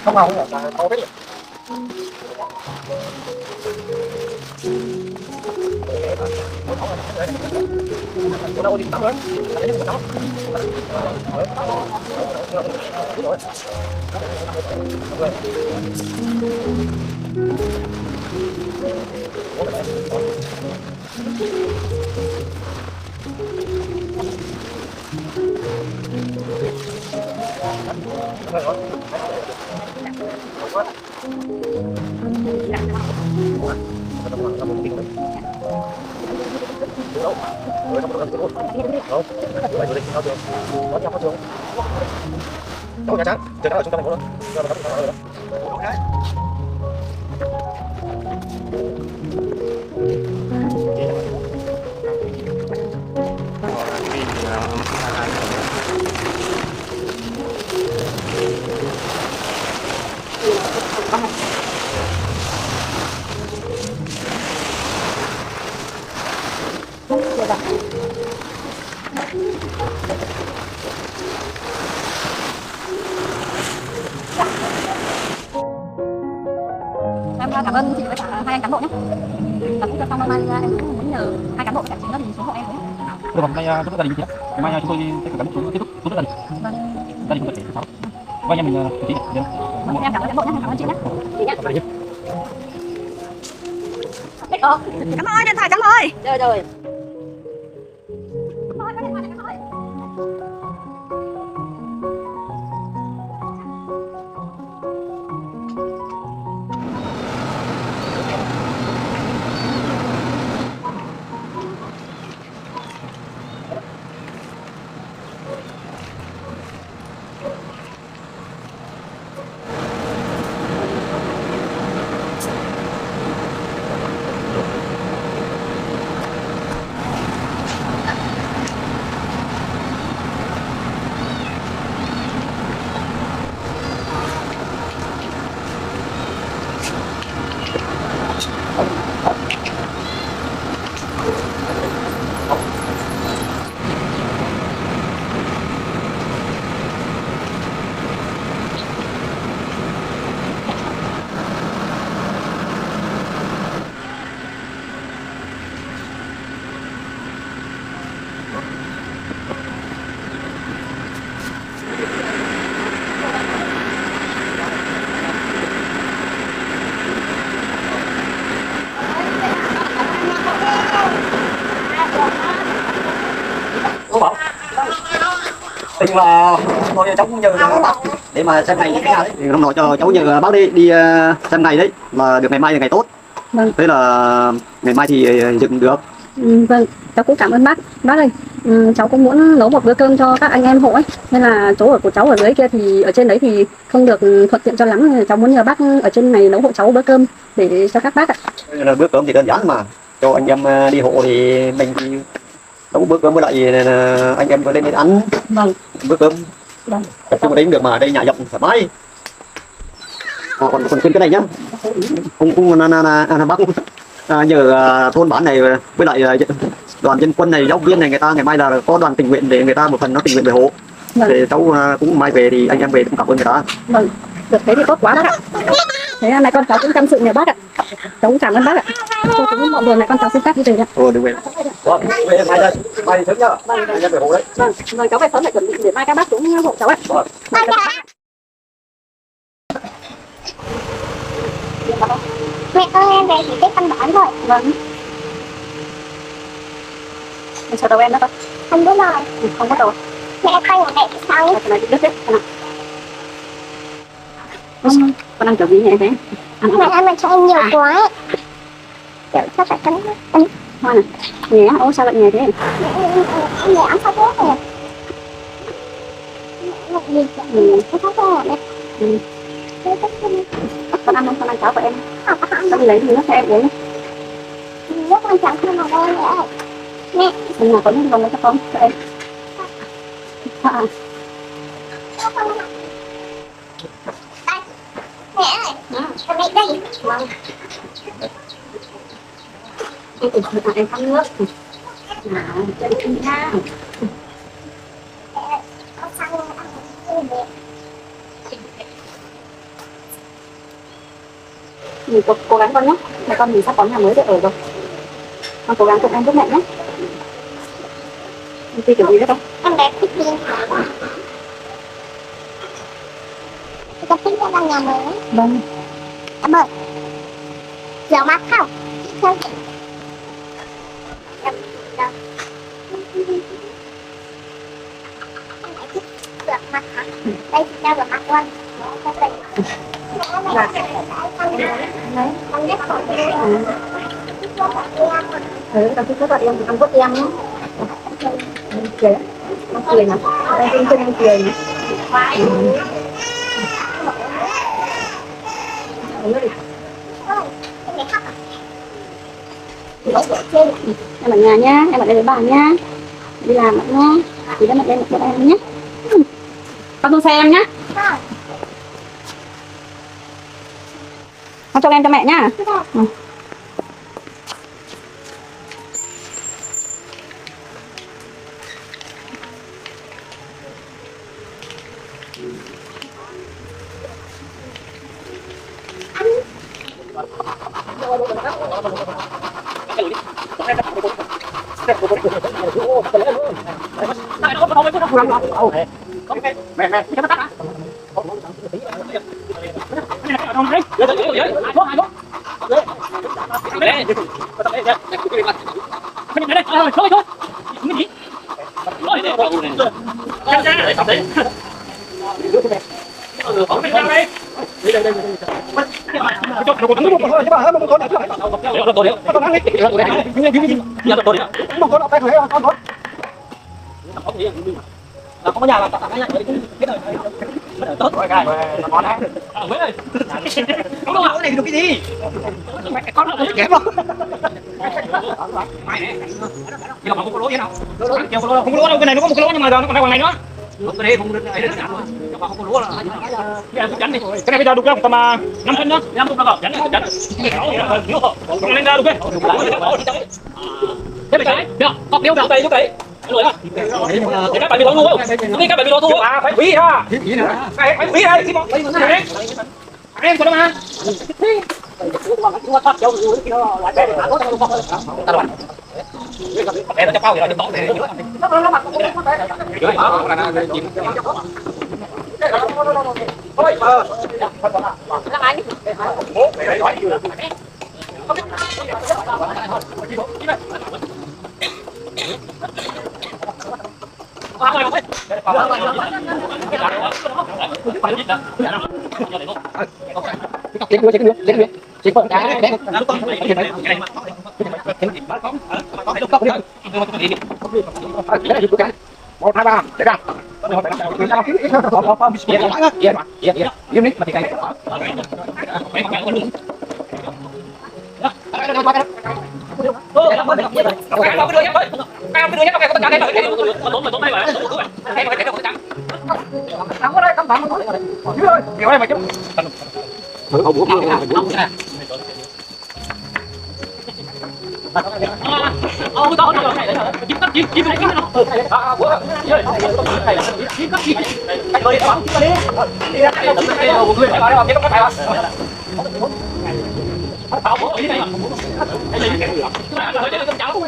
Không không không biết. Đâu đi tắm rồi. Đâu nhà trắng, chờ cá ở trung tâm thành phố luôn. Em cảm ơn chị với cả hai anh cán bộ nhé. Và cũng trong năm nay em cũng muốn nhờ hai cán bộ cảnh chính đó thì xuống hộ em với. Được rồi, nay chúc gia đình chị ạ. Mai chúng tôi sẽ cử cán bộ xuống tiếp tục xuống gia đình. Gia đình không phải sao. Và anh em mình chị. Vâng, em cảm ơn cán bộ nhé, cảm ơn chị nhé. Chị nhé. Cảm ơn điện thoại Trắng ơi. Rồi rồi. Cảm ơn điện thoại Trắng ơi. Tình mà nói cháu cũng nhờ để mà xem này như thế nào đấy, thì nói cho cháu nhờ bác đi xem này đấy, mà được ngày mai là ngày tốt. Vâng. Thế là ngày mai thì dựng được. Vâng, cháu cũng cảm ơn bác. Bác ơi, cháu cũng muốn nấu một bữa cơm cho các anh em hộ ấy. Nên là chỗ ở của cháu ở dưới kia thì ở trên đấy thì không được thuận tiện cho lắm. Cháu muốn nhờ bác ở trên này nấu hộ cháu bữa cơm để cho các bác ạ. Là bữa cơm thì đơn giản mà, cho anh em đi hộ thì mình thì nấu bữa cơm với lại anh em có lên ăn. Vâng. Bữa cơm. Vâng. Tập trung ở đây cũng được mà, đây nhà rộng thoải mái. Còn quên cái này nhá. Không bác nhờ thôn bản này với lại đoàn dân quân này, giáo viên này, người ta ngày mai là có đoàn tình nguyện để người ta một phần nó tình nguyện về hộ. Thì cháu cũng mai về thì anh em về cũng cảm ơn người ta. Vâng, được thế thì tốt quá bác ạ. Thế này con cháu cũng tâm sự nhờ bác ạ. Cháu cũng cảm ơn bác ạ. Tôi cũng mọi người này con cháu xin phép đi về ạ. Đừng về. Về mai đây, mai sớm nhá. Anh em về hộ đấy. Vâng, cháu về sớm để chuẩn bị để mai các bác cũng hộ cháu ạ. Mẹ con em về thì cái phân bón rồi. Vâng. Mình chờ đầu em đó con. Không biết rồi. Không có đầu. Mẹ khoai của mẹ thì sao ấy? Cái này đứt hết. Con ăn kiểu gì nhỉ thế? Mẹ ăn mà cho em nhiều quá ấy. Kiểu chắc phải cân Hoa này. Nhé, ô sao lại nhẹ thế? mẹ ăn sao thế này? Mẹ gì? Cái khác rồi mẹ. Con ăn không? Con ăn cháo của em. Con đi lấy thì nước cho em uống. Rất quan trọng hơn là đây mẹ ơi. Mẹ. Mình là có nước lòng cho con, cho em. Mẹ ơi. Con đây đây. Vâng. Em khăn nước. Nào, cho đi ăn nha. Con sang ăn mẹ. Mình cố gắng con nhé. Mẹ con mình sắp có nhà mới để ở rồi. Con cố gắng cùng em giúp mẹ nhé. Em đi kiểu gì đấy không? Em bé thích đi. Con thích ra nhà mới. Vâng. Cảm ơn. Rửa mặt không? Không. Rửa mặt hả? Đây thì ra rửa mặt luôn. Tao thích các em ăn cốt em nhé. Cười. Nó cười nè. Đây trên chân em cười nè. Em ở nhà nhá, em ở đây với bà nhá. Đi làm nhá. Thì đây mặt đây một em nhé. Con thu xe em nhá. Con cho em cho mẹ nhá. Không có nhà là tặng nhà cái này tốt rồi cái này ngon đấy. Không đâu cái này được cái gì? Mẹ con nó kém không? Giờ mà không có lỗ gì nào? Không có lỗ đâu, cái này nó có một cái lỗ nhưng mà giờ nó còn đang này nữa. Không cái này không được này nữa. Mà không có lỗ là cái này chắn đi. Cái này bây giờ đục ra tầm 5 cân nhá. 5 cân nào chắn chắn. Còn lên ra đục đi. Thế bây giờ, học điêu đầu tay giúp đấy. Rồi á. Thì các bạn bị lỗ thu không? Đi các bạn bị lỗ thu không? Phải quý ha. Phải quý đây, Simon. Em có đâu mà. Em nó cho cao rồi đừng tỏ này nữa. Nó mặt cũng có thể. Dưới đó là nó chìm. Thôi. Là anh. Bố để hỏi chưa. Một hai ba để ra. Ôi to nó này đấy. Chim cấp chim này cái nó. À bữa. Chim cấp chim. Cái người đó chim đi. Đi ra cái đầu người phải vào đây cái phải vào. Tao bố đi đây mà. Cái gì cái được. Cái này con cháu.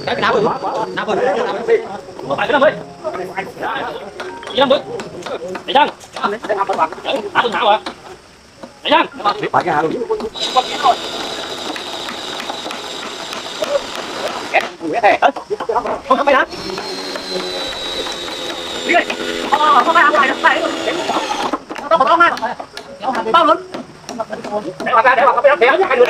Cái nào rồi? Nào rồi. Phải cái nào vậy? Gì năm bước? Để chăng? Đá từng thảo à? Để chăng? Phải cái luôn. Không phải đá. Đi đi. Không phải đá, phải. Nó không ha. Bao lớn. Để vào ra để vào cái đá hai người.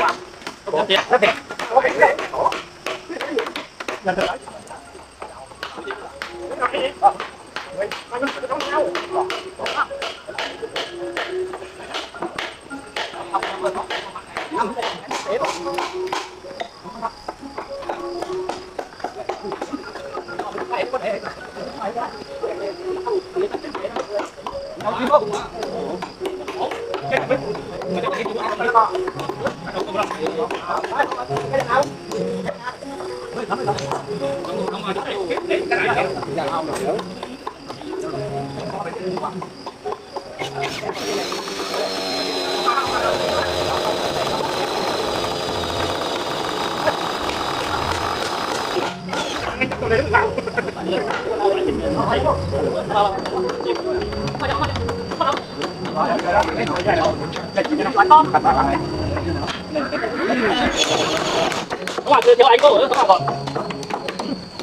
Các bạn đưa theo anh cô nữa các bạn.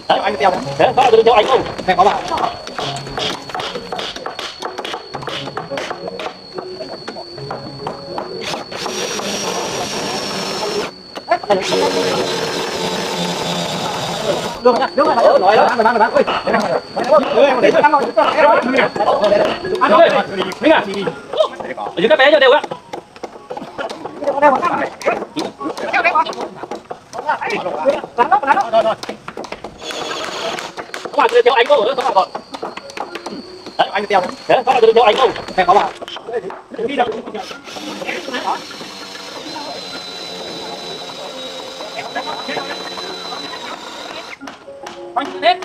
Đấy, anh theo. Đấy, các bạn đưa theo anh cô. Này có bạn. Đường nhá, đường này. Nói đó, bạn ơi. Đấy, em rồi. Anh ơi. Minh à. Ở dưới các bé cho đều á. Các bạn đưa theo anh cô nữa các bạn. Đấy, anh theo. Đấy, các bạn đưa theo anh cô. Này có bạn. Đi đâu? Anh đến.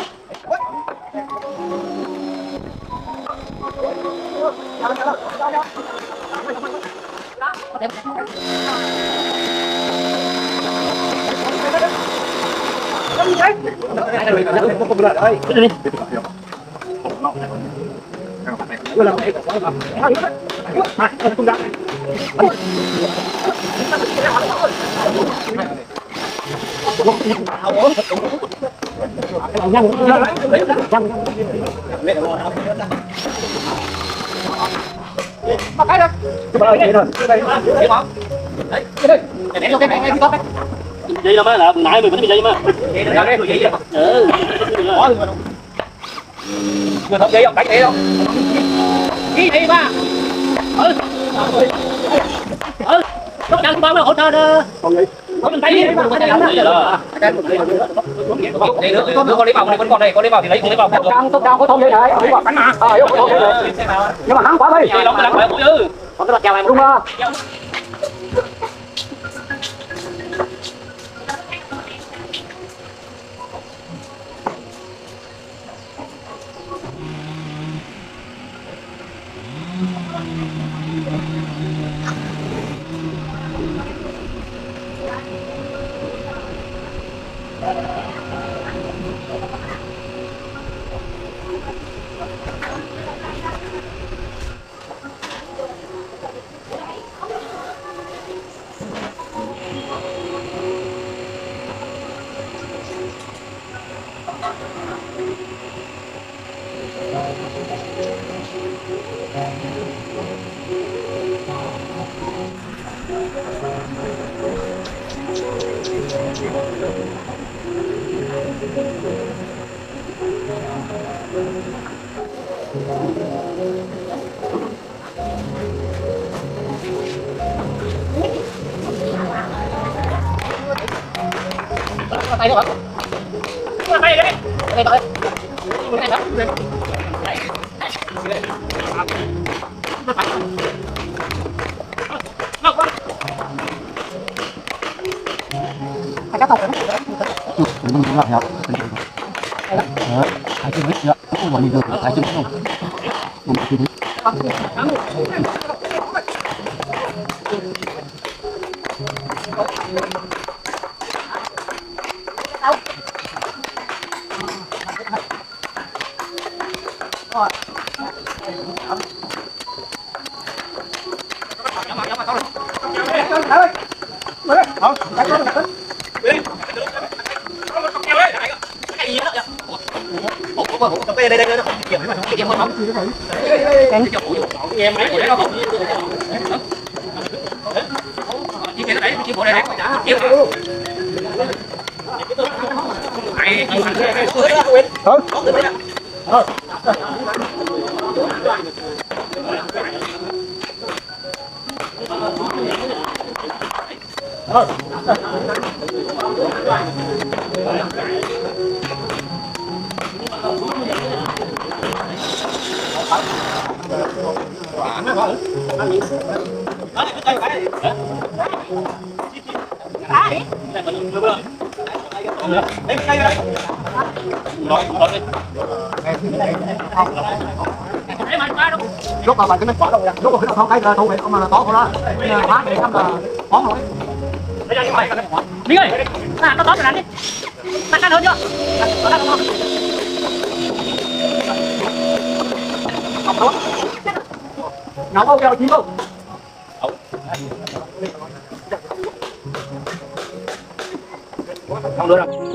Vậy là mới là nãy mình vẫn bị vậy mà. Ừ. Người không vậy không, đánh vậy đâu. Cái gì ba? Tất cả chúng ta hỗ trợ đó. Có mình tay đi. Con lấy vào, con này, con lấy vào thì lấy vào. Tốt cao có thông vậy này, lấy vào cánh mà. Nhưng mà nắng quá đi. Lắm phải mũi ư. Con cái chèo này đúng không? Tay nữa hả? Tay đây. Tay đây. mình cũng gặp nhau hai chân hết cũng còn đi được hai chân không không chỉ thế lúc mà bạn cái quả đâu lúc mà cái thao cái thâu về ông mà to đó phá thì không là món rồi đi ơi nó tốt rồi đi tăng hơn chưa ngáo bao keo chín không không được đâu.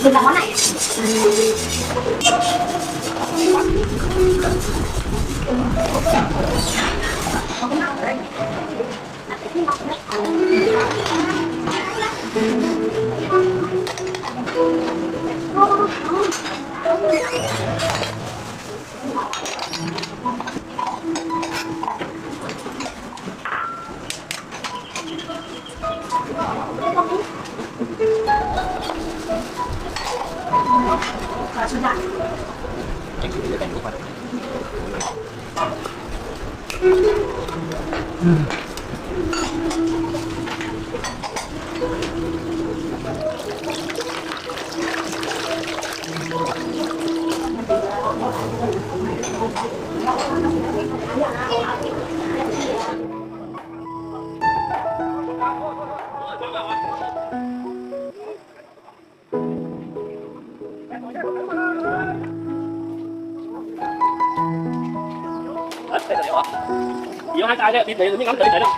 Đừng làm món này. Yêu hai tay đấy, đi để mình ngắm thấy đấy đâu.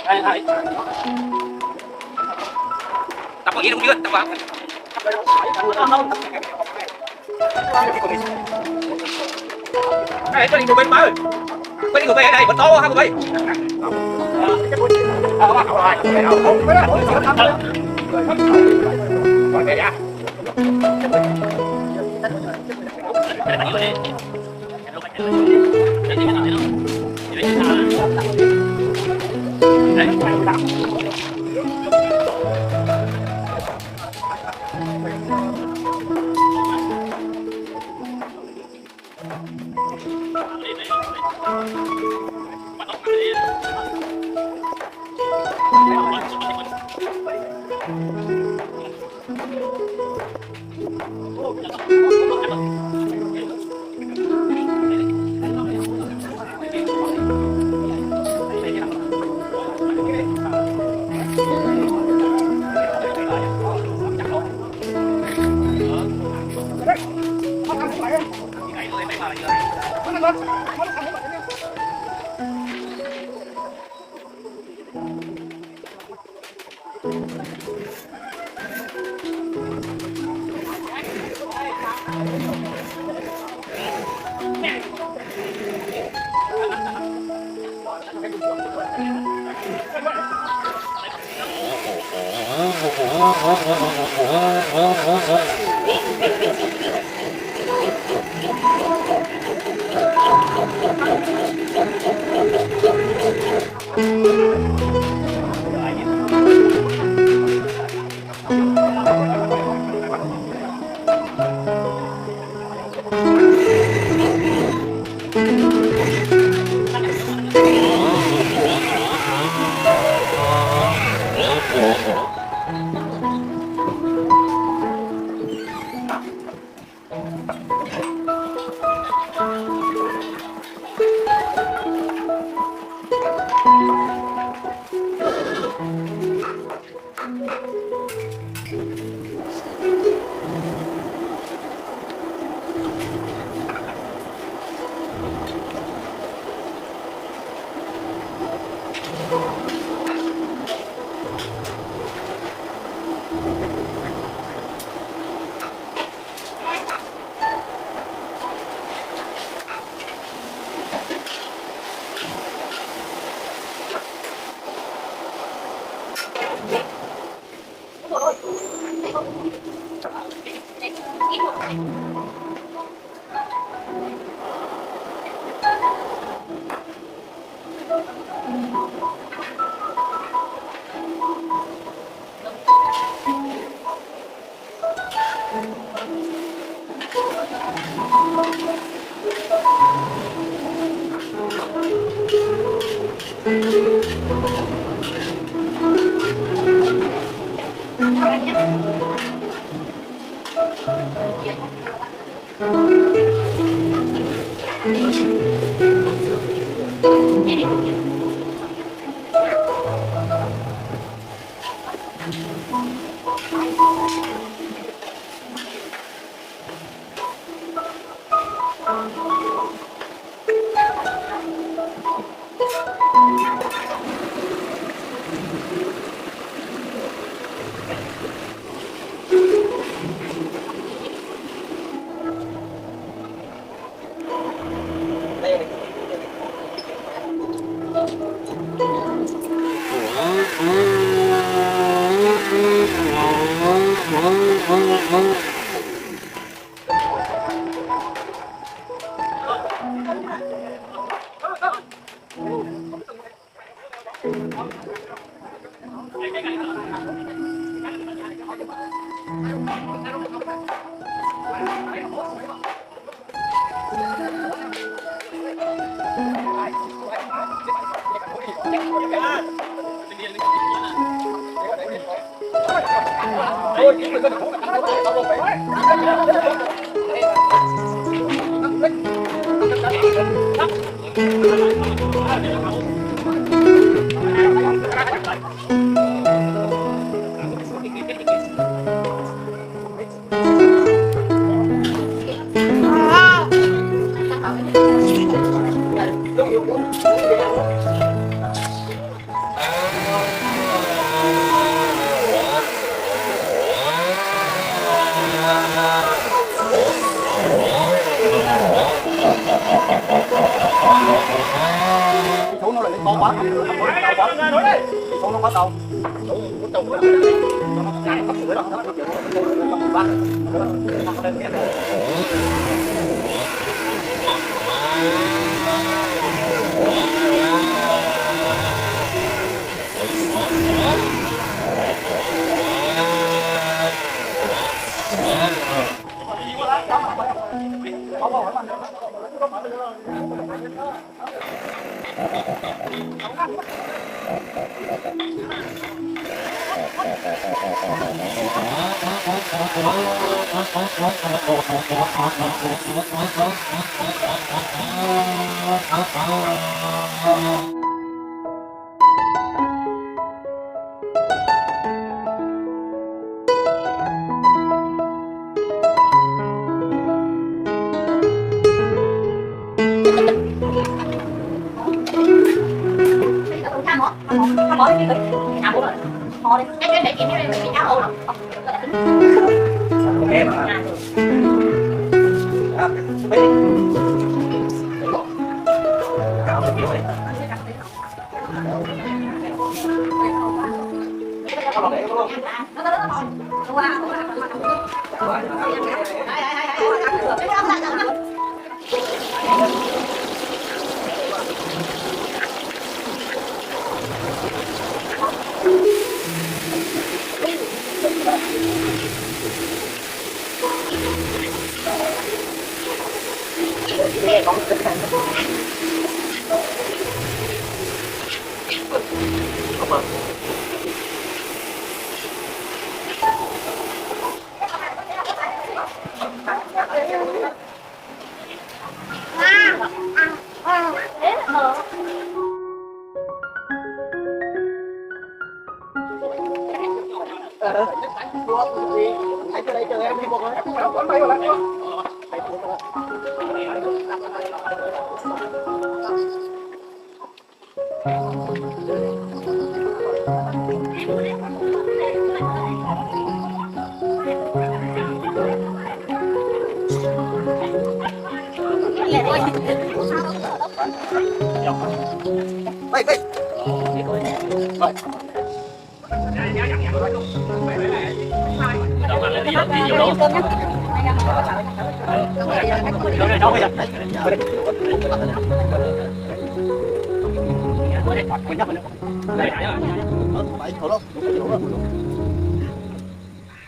Hai. Tập có gì đúng chưa? Tập vào. Này, cái gì bên má ơi. Cái gì của bên đây, bật to ha của bên. số nó lại to quá, số nó quá to.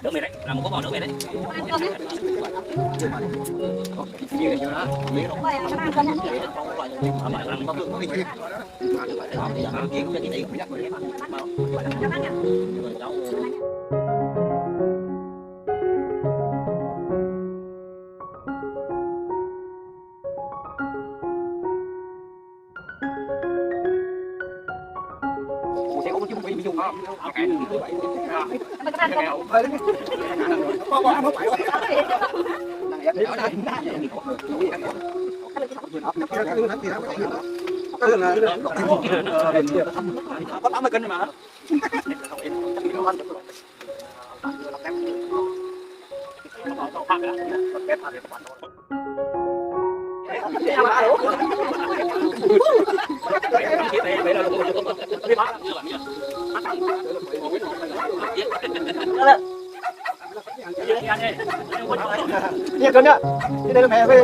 Đỡ mày đấy, làm một có bò đỡ mày đấy. có 80 cân mà. Iya kan ya? Ini dari mẹ với